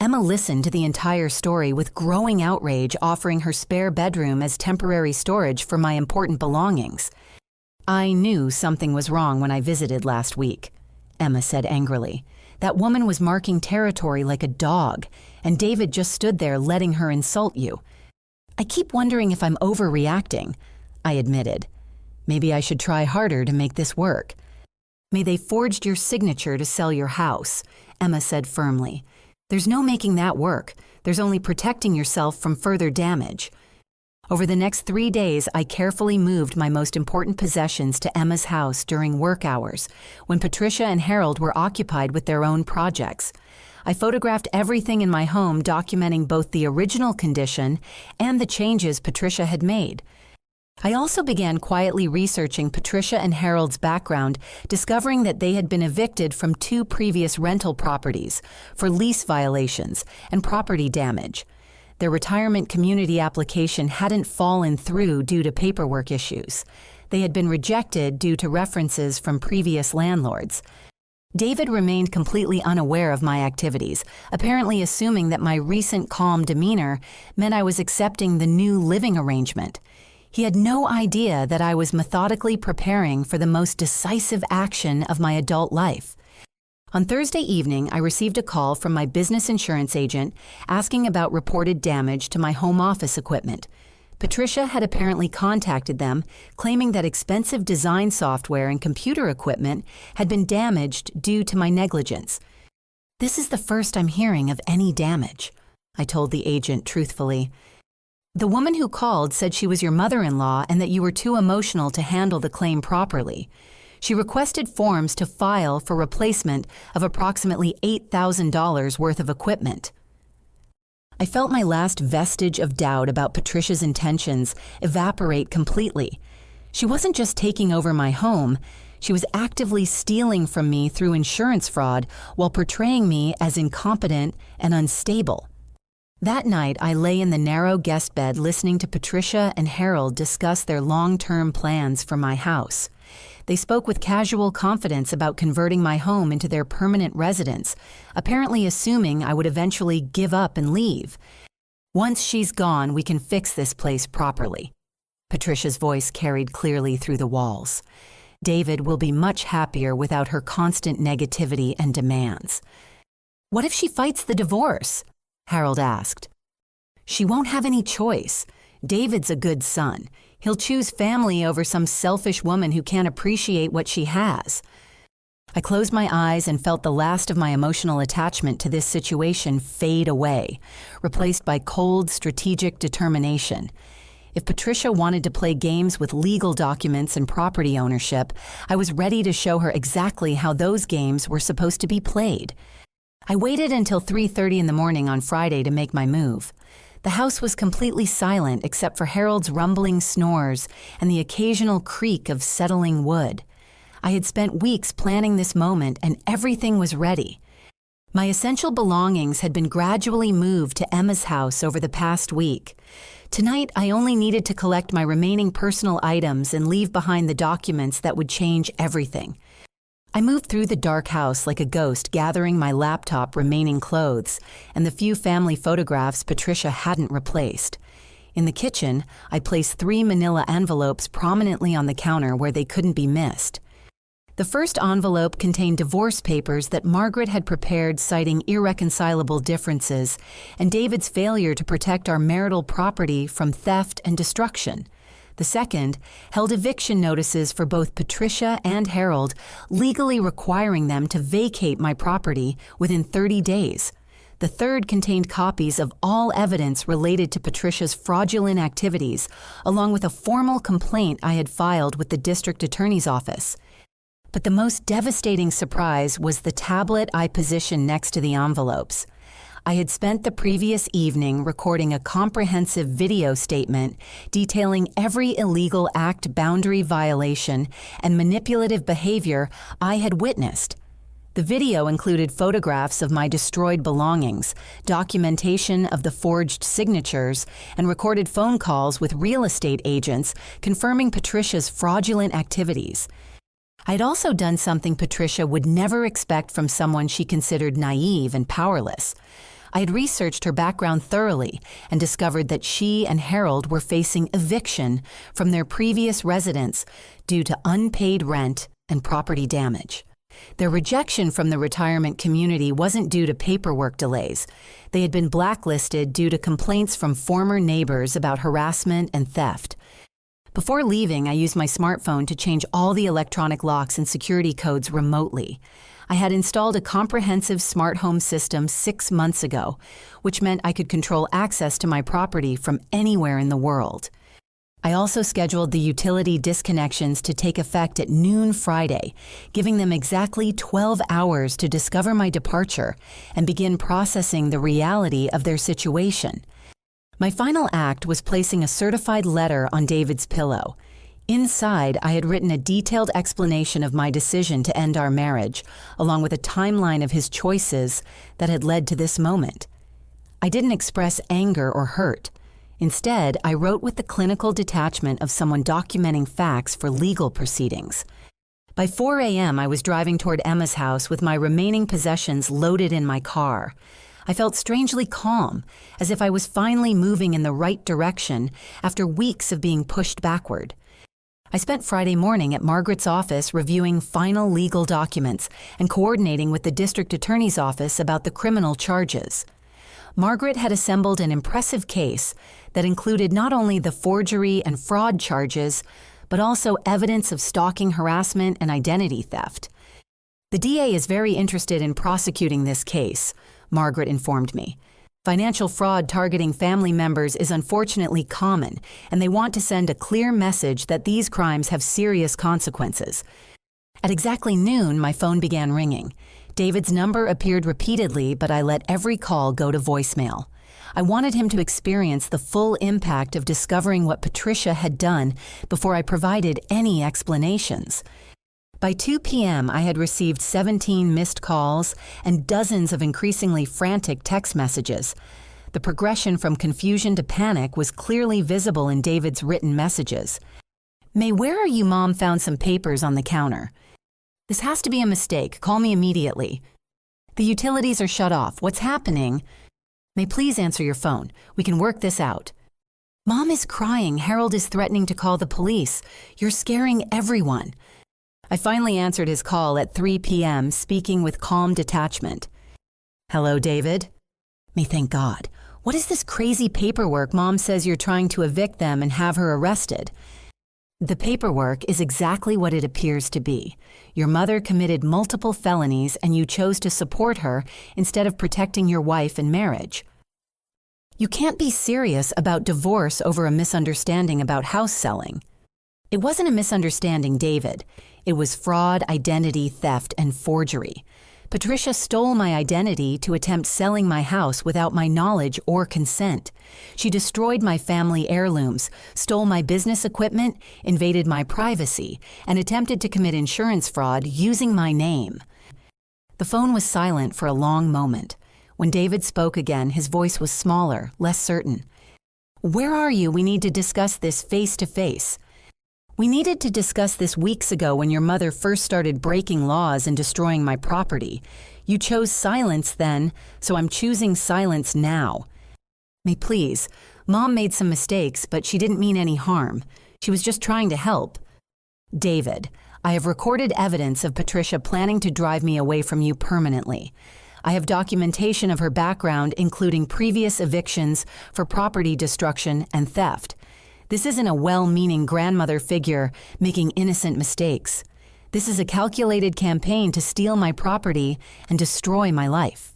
Emma listened to the entire story with growing outrage, offering her spare bedroom as temporary storage for my important belongings. I knew something was wrong when I visited last week, Emma said angrily. That woman was marking territory like a dog, and David just stood there letting her insult you. I keep wondering if I'm overreacting, I admitted. Maybe I should try harder to make this work. May they forged your signature to sell your house, Emma said firmly. There's no making that work. There's only protecting yourself from further damage. Over the next 3 days, I carefully moved my most important possessions to Emma's house during work hours, when Patricia and Harold were occupied with their own projects. I photographed everything in my home, documenting both the original condition and the changes Patricia had made. I also began quietly researching Patricia and Harold's background, discovering that they had been evicted from 2 previous rental properties for lease violations and property damage. Their retirement community application hadn't fallen through due to paperwork issues. They had been rejected due to references from previous landlords. David remained completely unaware of my activities, apparently assuming that my recent calm demeanor meant I was accepting the new living arrangement. He had no idea that I was methodically preparing for the most decisive action of my adult life. On Thursday evening, I received a call from my business insurance agent asking about reported damage to my home office equipment. Patricia had apparently contacted them, claiming that expensive design software and computer equipment had been damaged due to my negligence. This is the first I'm hearing of any damage, I told the agent truthfully. The woman who called said she was your mother-in-law and that you were too emotional to handle the claim properly. She requested forms to file for replacement of approximately $8,000 worth of equipment. I felt my last vestige of doubt about Patricia's intentions evaporate completely. She wasn't just taking over my home, she was actively stealing from me through insurance fraud while portraying me as incompetent and unstable. That night, I lay in the narrow guest bed listening to Patricia and Harold discuss their long-term plans for my house. They spoke with casual confidence about converting my home into their permanent residence, apparently assuming I would eventually give up and leave. Once she's gone, we can fix this place properly. Patricia's voice carried clearly through the walls. David will be much happier without her constant negativity and demands. What if she fights the divorce? Harold asked. She won't have any choice. David's a good son. He'll choose family over some selfish woman who can't appreciate what she has. I closed my eyes and felt the last of my emotional attachment to this situation fade away, replaced by cold, strategic determination. If Patricia wanted to play games with legal documents and property ownership, I was ready to show her exactly how those games were supposed to be played. I waited until 3:30 in the morning on Friday to make my move. The house was completely silent except for Harold's rumbling snores and the occasional creak of settling wood. I had spent weeks planning this moment and everything was ready. My essential belongings had been gradually moved to Emma's house over the past week. Tonight, I only needed to collect my remaining personal items and leave behind the documents that would change everything. I moved through the dark house like a ghost, gathering my laptop, remaining clothes, and the few family photographs Patricia hadn't replaced. In the kitchen, I placed 3 manila envelopes prominently on the counter where they couldn't be missed. The first envelope contained divorce papers that Margaret had prepared, citing irreconcilable differences and David's failure to protect our marital property from theft and destruction. The second held eviction notices for both Patricia and Harold, legally requiring them to vacate my property within 30 days. The third contained copies of all evidence related to Patricia's fraudulent activities, along with a formal complaint I had filed with the district attorney's office. But the most devastating surprise was the tablet I positioned next to the envelopes. I had spent the previous evening recording a comprehensive video statement detailing every illegal act, boundary violation, and manipulative behavior I had witnessed. The video included photographs of my destroyed belongings, documentation of the forged signatures, and recorded phone calls with real estate agents confirming Patricia's fraudulent activities. I had also done something Patricia would never expect from someone she considered naive and powerless. I had researched her background thoroughly and discovered that she and Harold were facing eviction from their previous residence due to unpaid rent and property damage. Their rejection from the retirement community wasn't due to paperwork delays. They had been blacklisted due to complaints from former neighbors about harassment and theft. Before leaving, I used my smartphone to change all the electronic locks and security codes remotely. I had installed a comprehensive smart home system 6 months ago, which meant I could control access to my property from anywhere in the world. I also scheduled the utility disconnections to take effect at noon Friday, giving them exactly 12 hours to discover my departure and begin processing the reality of their situation. My final act was placing a certified letter on David's pillow. Inside, I had written a detailed explanation of my decision to end our marriage, along with a timeline of his choices that had led to this moment. I didn't express anger or hurt. Instead, I wrote with the clinical detachment of someone documenting facts for legal proceedings. By 4 a.m., I was driving toward Emma's house with my remaining possessions loaded in my car. I felt strangely calm, as if I was finally moving in the right direction after weeks of being pushed backward. I spent Friday morning at Margaret's office reviewing final legal documents and coordinating with the district attorney's office about the criminal charges. Margaret had assembled an impressive case that included not only the forgery and fraud charges, but also evidence of stalking harassment and identity theft. The DA is very interested in prosecuting this case, Margaret informed me. Financial fraud targeting family members is unfortunately common, and they want to send a clear message that these crimes have serious consequences. At exactly noon, my phone began ringing. David's number appeared repeatedly, but I let every call go to voicemail. I wanted him to experience the full impact of discovering what Patricia had done before I provided any explanations. By 2 p.m., I had received 17 missed calls and dozens of increasingly frantic text messages. The progression from confusion to panic was clearly visible in David's written messages. "May, where are you? Mom found some papers on the counter. This has to be a mistake. Call me immediately. The utilities are shut off. What's happening? May, please answer your phone. We can work this out. Mom is crying. Harold is threatening to call the police. You're scaring everyone." I finally answered his call at 3 p.m., speaking with calm detachment. "Hello, David?" "May, thank God. What is this crazy paperwork? Mom says you're trying to evict them and have her arrested." "The paperwork is exactly what it appears to be. Your mother committed multiple felonies and you chose to support her instead of protecting your wife and marriage. You can't be serious about divorce over a misunderstanding about house selling." "It wasn't a misunderstanding, David. It was fraud, identity theft, and forgery. Patricia stole my identity to attempt selling my house without my knowledge or consent. She destroyed my family heirlooms, stole my business equipment, invaded my privacy, and attempted to commit insurance fraud using my name." The phone was silent for a long moment. When David spoke again, his voice was smaller, less certain. "Where are you? We need to discuss this face to face." "We needed to discuss this weeks ago when your mother first started breaking laws and destroying my property. You chose silence then, so I'm choosing silence now. May, please. Mom made some mistakes, but she didn't mean any harm. She was just trying to help." "David, I have recorded evidence of Patricia planning to drive me away from you permanently. I have documentation of her background, including previous evictions for property destruction and theft. This isn't a well-meaning grandmother figure making innocent mistakes. This is a calculated campaign to steal my property and destroy my life.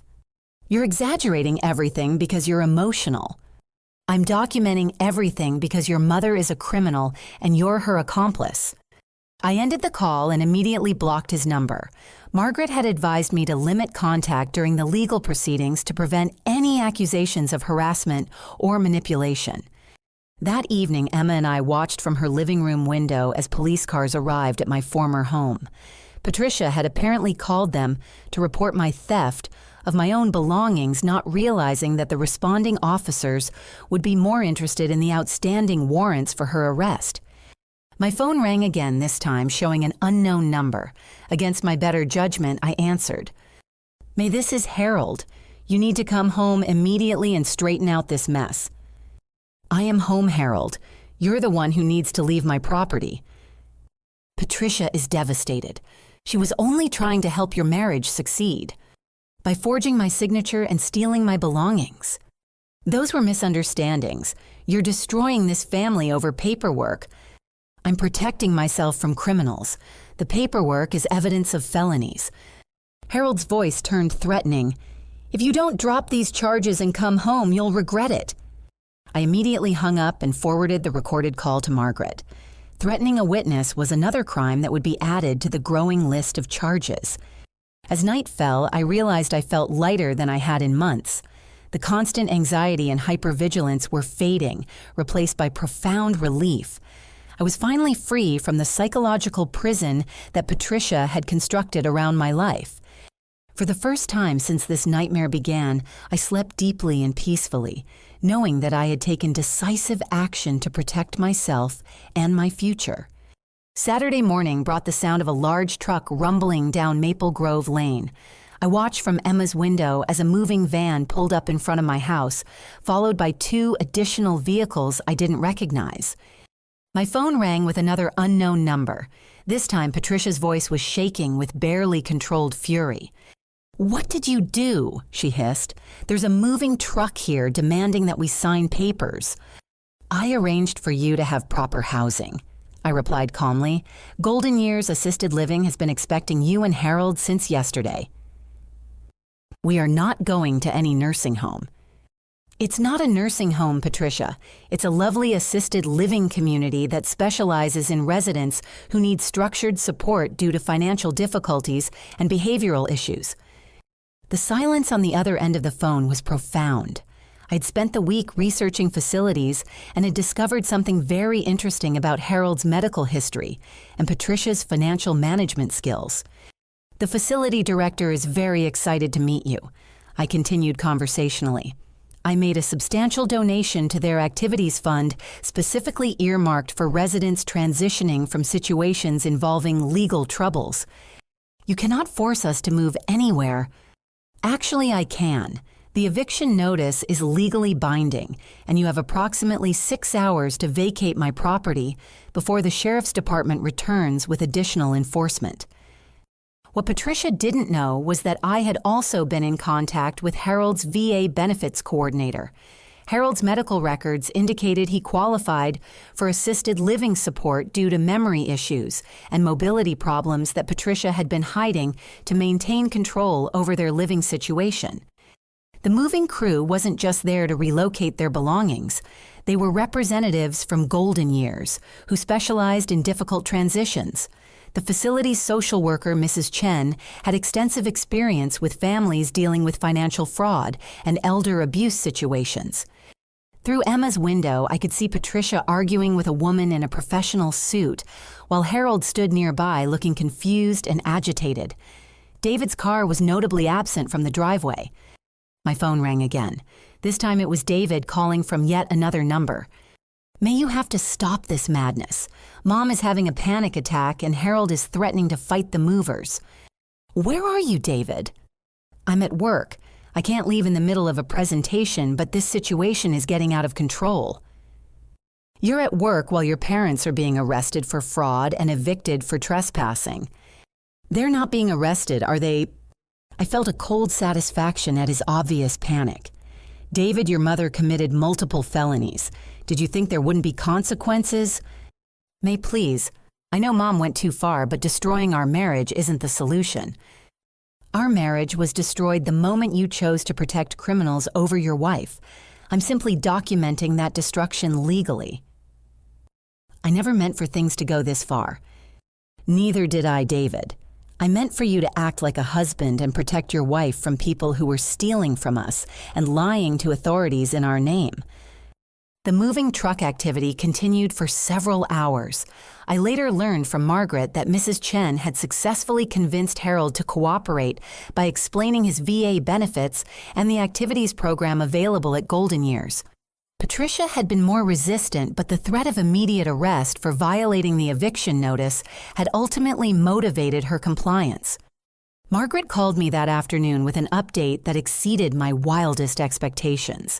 You're exaggerating everything because you're emotional. I'm documenting everything because your mother is a criminal and you're her accomplice. I ended the call and immediately blocked his number. Margaret had advised me to limit contact during the legal proceedings to prevent any accusations of harassment or manipulation. That evening, Emma and I watched from her living room window as police cars arrived at my former home. Patricia had apparently called them to report my theft of my own belongings, not realizing that the responding officers would be more interested in the outstanding warrants for her arrest. My phone rang again, this time showing an unknown number. Against my better judgment, I answered. "May, this is Harold. You need to come home immediately and straighten out this mess." "I am home, Harold. You're the one who needs to leave my property." Patricia is devastated. She was only trying to help your marriage succeed by forging my signature and stealing my belongings. Those were misunderstandings. You're destroying this family over paperwork. I'm protecting myself from criminals. The paperwork is evidence of felonies. Harold's voice turned threatening. "If you don't drop these charges and come home, you'll regret it." I immediately hung up and forwarded the recorded call to Margaret. Threatening a witness was another crime that would be added to the growing list of charges. As night fell, I realized I felt lighter than I had in months. The constant anxiety and hypervigilance were fading, replaced by profound relief. I was finally free from the psychological prison that Patricia had constructed around my life. For the first time since this nightmare began, I slept deeply and peacefully, knowing that I had taken decisive action to protect myself and my future. Saturday morning brought the sound of a large truck rumbling down Maple Grove Lane. I watched from Emma's window as a moving van pulled up in front of my house, followed by 2 additional vehicles I didn't recognize. My phone rang with another unknown number. This time, Patricia's voice was shaking with barely controlled fury. "What did you do?" she hissed. "There's a moving truck here demanding that we sign papers." "I arranged for you to have proper housing," I replied calmly. "Golden Years Assisted Living has been expecting you and Harold since yesterday." "We are not going to any nursing home." "It's not a nursing home, Patricia. It's a lovely assisted living community that specializes in residents who need structured support due to financial difficulties and behavioral issues." The silence on the other end of the phone was profound. I'd spent the week researching facilities and had discovered something very interesting about Harold's medical history and Patricia's financial management skills. "The facility director is very excited to meet you," I continued conversationally. "I made a substantial donation to their activities fund specifically earmarked for residents transitioning from situations involving legal troubles. You cannot force us to move anywhere." "Actually, I can. The eviction notice is legally binding, and you have approximately 6 hours to vacate my property before the sheriff's department returns with additional enforcement." What Patricia didn't know was that I had also been in contact with Harold's VA benefits coordinator. Harold's medical records indicated he qualified for assisted living support due to memory issues and mobility problems that Patricia had been hiding to maintain control over their living situation. The moving crew wasn't just there to relocate their belongings. They were representatives from Golden Years, who specialized in difficult transitions. The facility's social worker, Mrs. Chen, had extensive experience with families dealing with financial fraud and elder abuse situations. Through Emma's window, I could see Patricia arguing with a woman in a professional suit, while Harold stood nearby looking confused and agitated. David's car was notably absent from the driveway. My phone rang again. This time it was David calling from yet another number. "May you have to stop this madness. Mom is having a panic attack and Harold is threatening to fight the movers." "Where are you, David?" "I'm at work. I can't leave in the middle of a presentation, but this situation is getting out of control." "You're at work while your parents are being arrested for fraud and evicted for trespassing." "They're not being arrested, are they?" I felt a cold satisfaction at his obvious panic. David, your mother committed multiple felonies. Did you think there wouldn't be consequences? May, please. I know Mom went too far, but destroying our marriage isn't the solution. Our marriage was destroyed the moment you chose to protect criminals over your wife. I'm simply documenting that destruction legally. I never meant for things to go this far. Neither did I, David. I meant for you to act like a husband and protect your wife from people who were stealing from us and lying to authorities in our name. The moving truck activity continued for several hours. I later learned from Margaret that Mrs. Chen had successfully convinced Harold to cooperate by explaining his VA benefits and the activities program available at Golden Years. Patricia had been more resistant, but the threat of immediate arrest for violating the eviction notice had ultimately motivated her compliance. Margaret called me that afternoon with an update that exceeded my wildest expectations.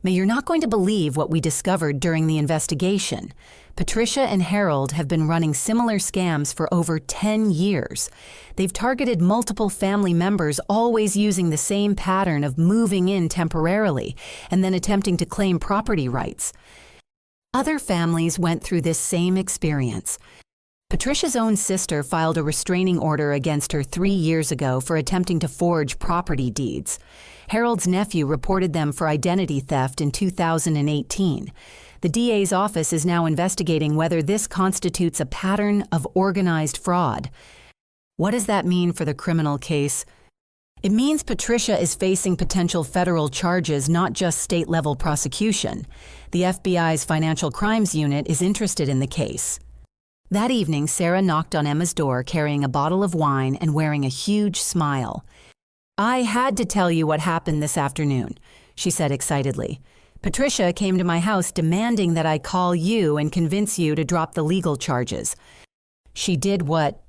May, you're not going to believe what we discovered during the investigation. Patricia and Harold have been running similar scams for over 10 years. They've targeted multiple family members, always using the same pattern of moving in temporarily and then attempting to claim property rights. Other families went through this same experience. Patricia's own sister filed a restraining order against her 3 years ago for attempting to forge property deeds. Harold's nephew reported them for identity theft in 2018. The DA's office is now investigating whether this constitutes a pattern of organized fraud. What does that mean for the criminal case? It means Patricia is facing potential federal charges, not just state-level prosecution. The FBI's Financial Crimes Unit is interested in the case. That evening, Sarah knocked on Emma's door carrying a bottle of wine and wearing a huge smile. "I had to tell you what happened this afternoon," she said excitedly. "Patricia came to my house demanding that I call you and convince you to drop the legal charges. She did what?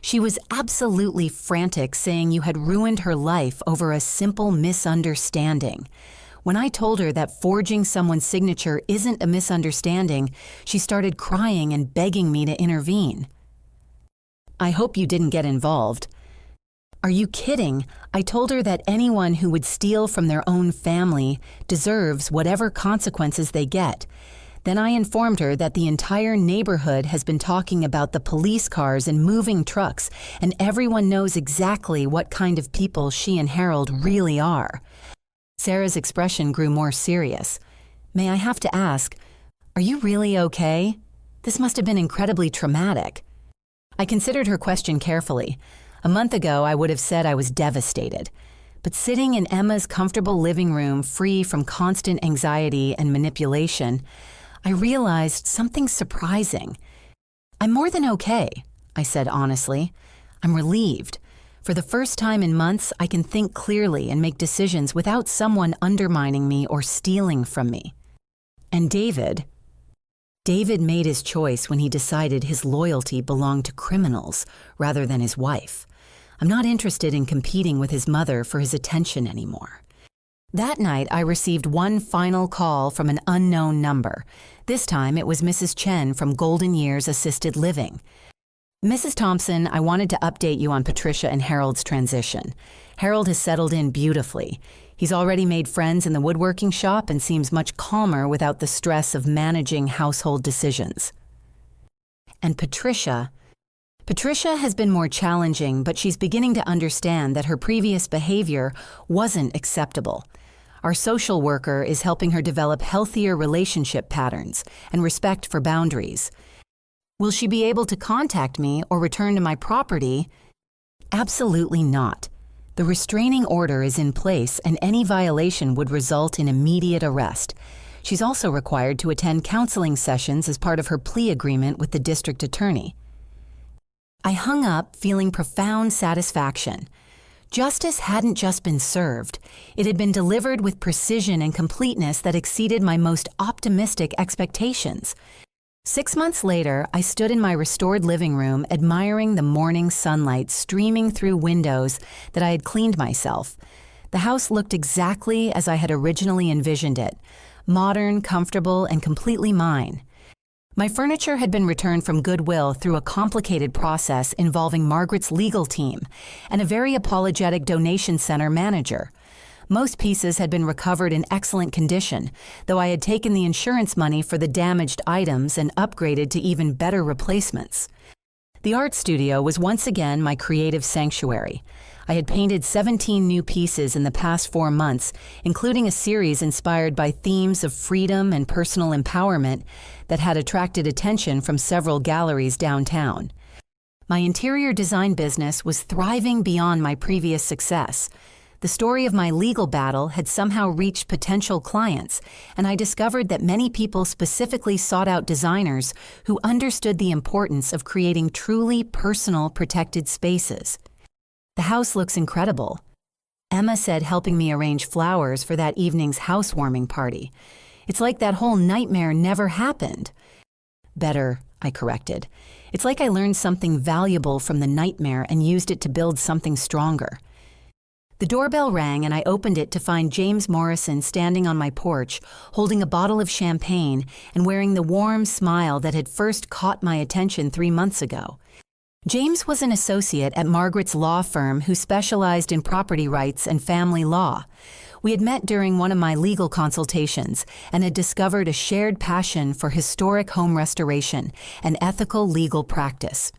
She was absolutely frantic, saying you had ruined her life over a simple misunderstanding. When I told her that forging someone's signature isn't a misunderstanding, she started crying and begging me to intervene. I hope you didn't get involved." "Are you kidding? I told her that anyone who would steal from their own family deserves whatever consequences they get. Then I informed her that the entire neighborhood has been talking about the police cars and moving trucks, and everyone knows exactly what kind of people she and Harold really are." Sarah's expression grew more serious. "May I have to ask, are you really okay? This must have been incredibly traumatic." I considered her question carefully. A month ago, I would have said I was devastated. But sitting in Emma's comfortable living room, free from constant anxiety and manipulation, I realized something surprising. "I'm more than okay," I said honestly. "I'm relieved. For the first time in months, I can think clearly and make decisions without someone undermining me or stealing from me." And David made his choice when he decided his loyalty belonged to criminals rather than his wife. I'm not interested in competing with his mother for his attention anymore. That night, I received one final call from an unknown number. This time, it was Mrs. Chen from Golden Years Assisted Living. "Mrs. Thompson, I wanted to update you on Patricia and Harold's transition. Harold has settled in beautifully. He's already made friends in the woodworking shop and seems much calmer without the stress of managing household decisions. And Patricia has been more challenging, but she's beginning to understand that her previous behavior wasn't acceptable. Our social worker is helping her develop healthier relationship patterns and respect for boundaries. Will she be able to contact me or return to my property? Absolutely not. The restraining order is in place and any violation would result in immediate arrest. She's also required to attend counseling sessions as part of her plea agreement with the district attorney." I hung up feeling profound satisfaction. Justice hadn't just been served. It had been delivered with precision and completeness that exceeded my most optimistic expectations. 6 months later, I stood in my restored living room admiring the morning sunlight streaming through windows that I had cleaned myself. The house looked exactly as I had originally envisioned it, modern, comfortable, and completely mine. My furniture had been returned from Goodwill through a complicated process involving Margaret's legal team and a very apologetic donation center manager. Most pieces had been recovered in excellent condition, though I had taken the insurance money for the damaged items and upgraded to even better replacements. The art studio was once again my creative sanctuary. I had painted 17 new pieces in the past 4 months, including a series inspired by themes of freedom and personal empowerment that had attracted attention from several galleries downtown. My interior design business was thriving beyond my previous success. The story of my legal battle had somehow reached potential clients, and I discovered that many people specifically sought out designers who understood the importance of creating truly personal, protected spaces. The house looks incredible, Emma said, helping me arrange flowers for that evening's housewarming party. It's like that whole nightmare never happened. Better, I corrected. It's like I learned something valuable from the nightmare and used it to build something stronger. The doorbell rang and I opened it to find James Morrison standing on my porch, holding a bottle of champagne and wearing the warm smile that had first caught my attention 3 months ago. James was an associate at Margaret's law firm who specialized in property rights and family law. We had met during one of my legal consultations and had discovered a shared passion for historic home restoration and ethical legal practice.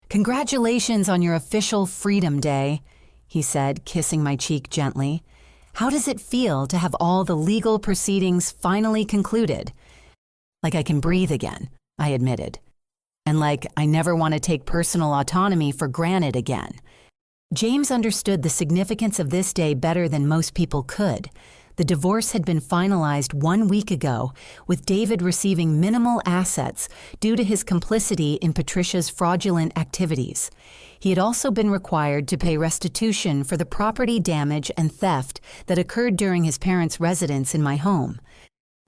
"Congratulations on your official Freedom Day," he said, kissing my cheek gently. "How does it feel to have all the legal proceedings finally concluded?" "Like I can breathe again," I admitted. "And like I never want to take personal autonomy for granted again." James understood the significance of this day better than most people could. The divorce had been finalized 1 week ago, with David receiving minimal assets due to his complicity in Patricia's fraudulent activities. He had also been required to pay restitution for the property damage and theft that occurred during his parents' residence in my home.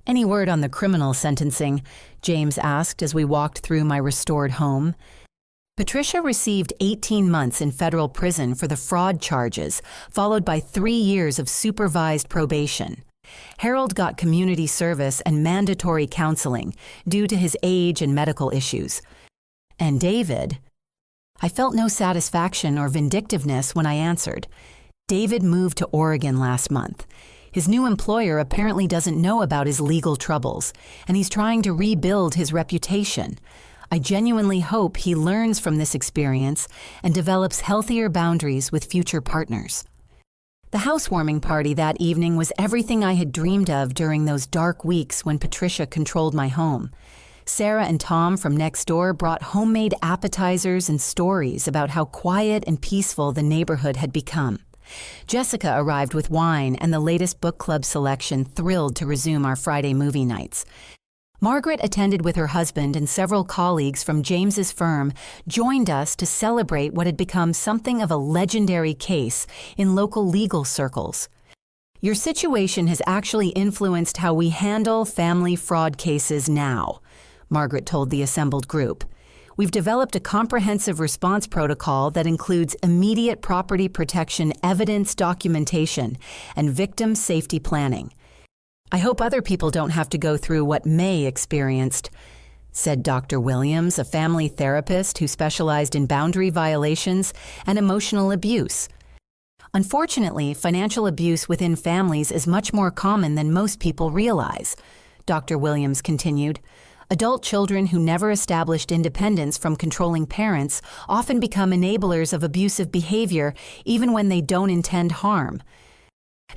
"Any word on the criminal sentencing?" James asked as we walked through my restored home. Patricia received 18 months in federal prison for the fraud charges, followed by 3 years of supervised probation. Harold got community service and mandatory counseling due to his age and medical issues. And David? I felt no satisfaction or vindictiveness when I answered. David moved to Oregon last month. His new employer apparently doesn't know about his legal troubles, and he's trying to rebuild his reputation. I genuinely hope he learns from this experience and develops healthier boundaries with future partners. The housewarming party that evening was everything I had dreamed of during those dark weeks when Patricia controlled my home. Sarah and Tom from next door brought homemade appetizers and stories about how quiet and peaceful the neighborhood had become. Jessica arrived with wine and the latest book club selection, thrilled to resume our Friday movie nights. Margaret attended with her husband, and several colleagues from James's firm joined us to celebrate what had become something of a legendary case in local legal circles. "Your situation has actually influenced how we handle family fraud cases now," Margaret told the assembled group. "We've developed a comprehensive response protocol that includes immediate property protection evidence documentation and victim safety planning. I hope other people don't have to go through what May experienced," said Dr. Williams, a family therapist who specialized in boundary violations and emotional abuse. "Unfortunately, financial abuse within families is much more common than most people realize," Dr. Williams continued. "Adult children who never established independence from controlling parents often become enablers of abusive behavior even when they don't intend harm."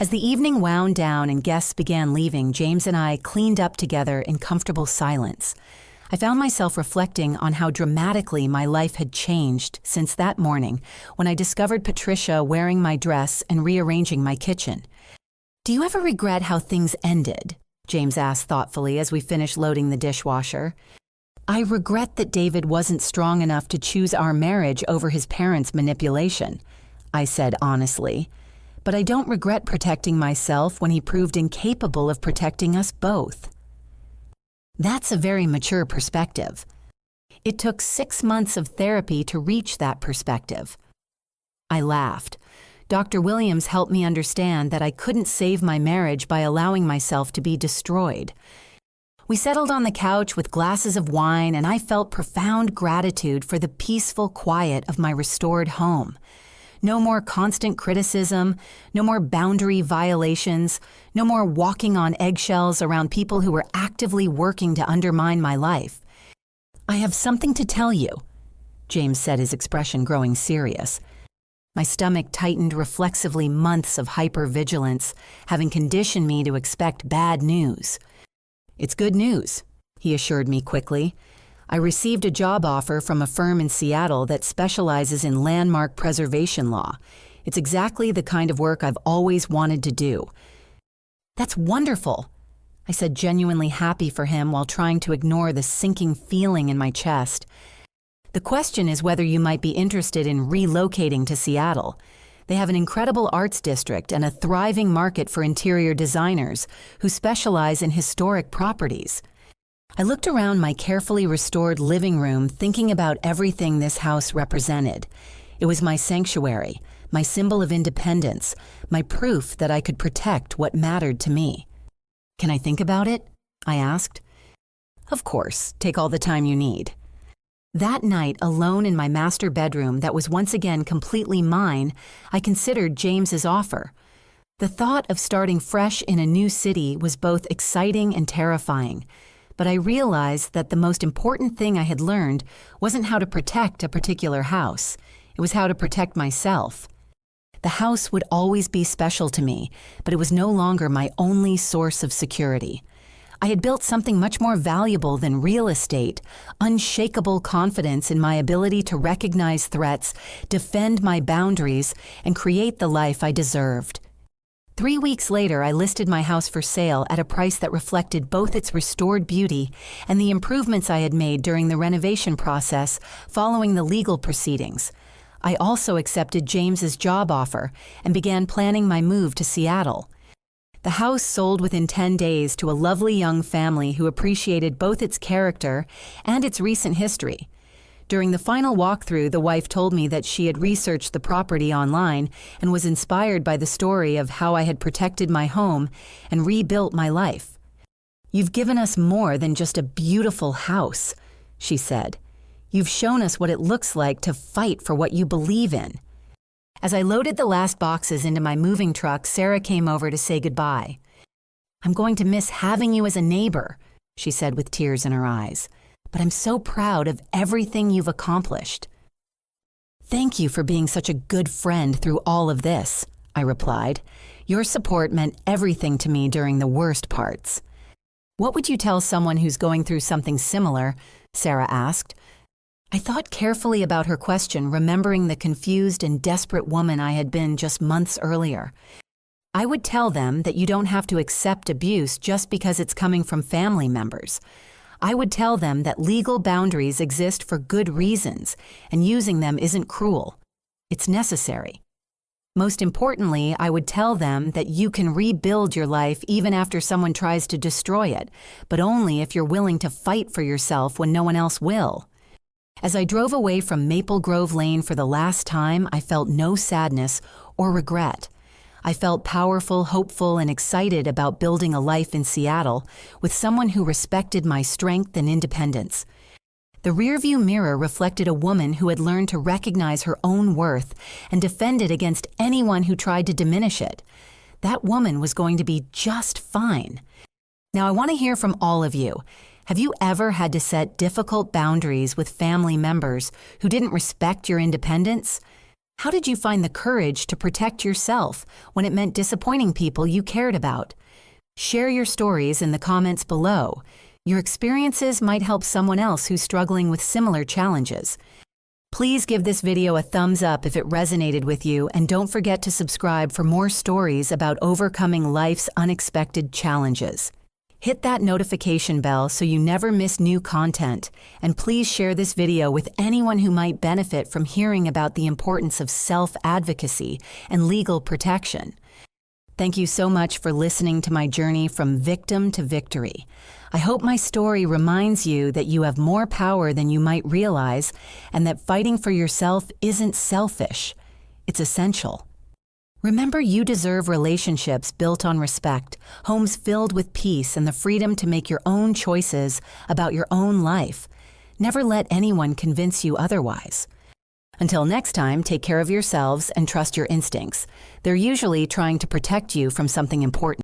As the evening wound down and guests began leaving, James and I cleaned up together in comfortable silence. I found myself reflecting on how dramatically my life had changed since that morning when I discovered Patricia wearing my dress and rearranging my kitchen. "Do you ever regret how things ended?" James asked thoughtfully as we finished loading the dishwasher. "I regret that David wasn't strong enough to choose our marriage over his parents' manipulation," I said honestly. "But I don't regret protecting myself when he proved incapable of protecting us both." That's a very mature perspective. It took 6 months of therapy to reach that perspective. I laughed. Dr. Williams helped me understand that I couldn't save my marriage by allowing myself to be destroyed. We settled on the couch with glasses of wine, and I felt profound gratitude for the peaceful quiet of my restored home. No more constant criticism, no more boundary violations, no more walking on eggshells around people who were actively working to undermine my life. "I have something to tell you," James said, his expression growing serious. My stomach tightened reflexively, months of hypervigilance, having conditioned me to expect bad news. "It's good news," he assured me quickly. "I received a job offer from a firm in Seattle that specializes in landmark preservation law. It's exactly the kind of work I've always wanted to do." "That's wonderful," I said, genuinely happy for him while trying to ignore the sinking feeling in my chest. "The question is whether you might be interested in relocating to Seattle. They have an incredible arts district and a thriving market for interior designers who specialize in historic properties." I looked around my carefully restored living room, thinking about everything this house represented. It was my sanctuary, my symbol of independence, my proof that I could protect what mattered to me. "Can I think about it?" I asked. "Of course, take all the time you need." That night, alone in my master bedroom that was once again completely mine, I considered James's offer. The thought of starting fresh in a new city was both exciting and terrifying, but I realized that the most important thing I had learned wasn't how to protect a particular house. It was how to protect myself. The house would always be special to me, but it was no longer my only source of security. I had built something much more valuable than real estate, unshakable confidence in my ability to recognize threats, defend my boundaries, and create the life I deserved. 3 weeks later, I listed my house for sale at a price that reflected both its restored beauty and the improvements I had made during the renovation process following the legal proceedings. I also accepted James's job offer and began planning my move to Seattle. The house sold within 10 days to a lovely young family who appreciated both its character and its recent history. During the final walkthrough, the wife told me that she had researched the property online and was inspired by the story of how I had protected my home and rebuilt my life. "You've given us more than just a beautiful house," she said. "You've shown us what it looks like to fight for what you believe in." As I loaded the last boxes into my moving truck, Sarah came over to say goodbye. "I'm going to miss having you as a neighbor," she said with tears in her eyes. "But I'm so proud of everything you've accomplished." "Thank you for being such a good friend through all of this," I replied. "Your support meant everything to me during the worst parts." "What would you tell someone who's going through something similar?" Sarah asked. I thought carefully about her question, remembering the confused and desperate woman I had been just months earlier. I would tell them that you don't have to accept abuse just because it's coming from family members. I would tell them that legal boundaries exist for good reasons, and using them isn't cruel. It's necessary. Most importantly, I would tell them that you can rebuild your life even after someone tries to destroy it, but only if you're willing to fight for yourself when no one else will. As I drove away from Maple Grove Lane for the last time, I felt no sadness or regret. I felt powerful, hopeful, and excited about building a life in Seattle with someone who respected my strength and independence. The rearview mirror reflected a woman who had learned to recognize her own worth and defend it against anyone who tried to diminish it. That woman was going to be just fine. Now, I want to hear from all of you. Have you ever had to set difficult boundaries with family members who didn't respect your independence? How did you find the courage to protect yourself when it meant disappointing people you cared about? Share your stories in the comments below. Your experiences might help someone else who's struggling with similar challenges. Please give this video a thumbs up if it resonated with you, and don't forget to subscribe for more stories about overcoming life's unexpected challenges. Hit that notification bell so you never miss new content, and please share this video with anyone who might benefit from hearing about the importance of self-advocacy and legal protection. Thank you so much for listening to my journey from victim to victory. I hope my story reminds you that you have more power than you might realize, and that fighting for yourself isn't selfish. It's essential. Remember, you deserve relationships built on respect, homes filled with peace, and the freedom to make your own choices about your own life. Never let anyone convince you otherwise. Until next time, take care of yourselves and trust your instincts. They're usually trying to protect you from something important.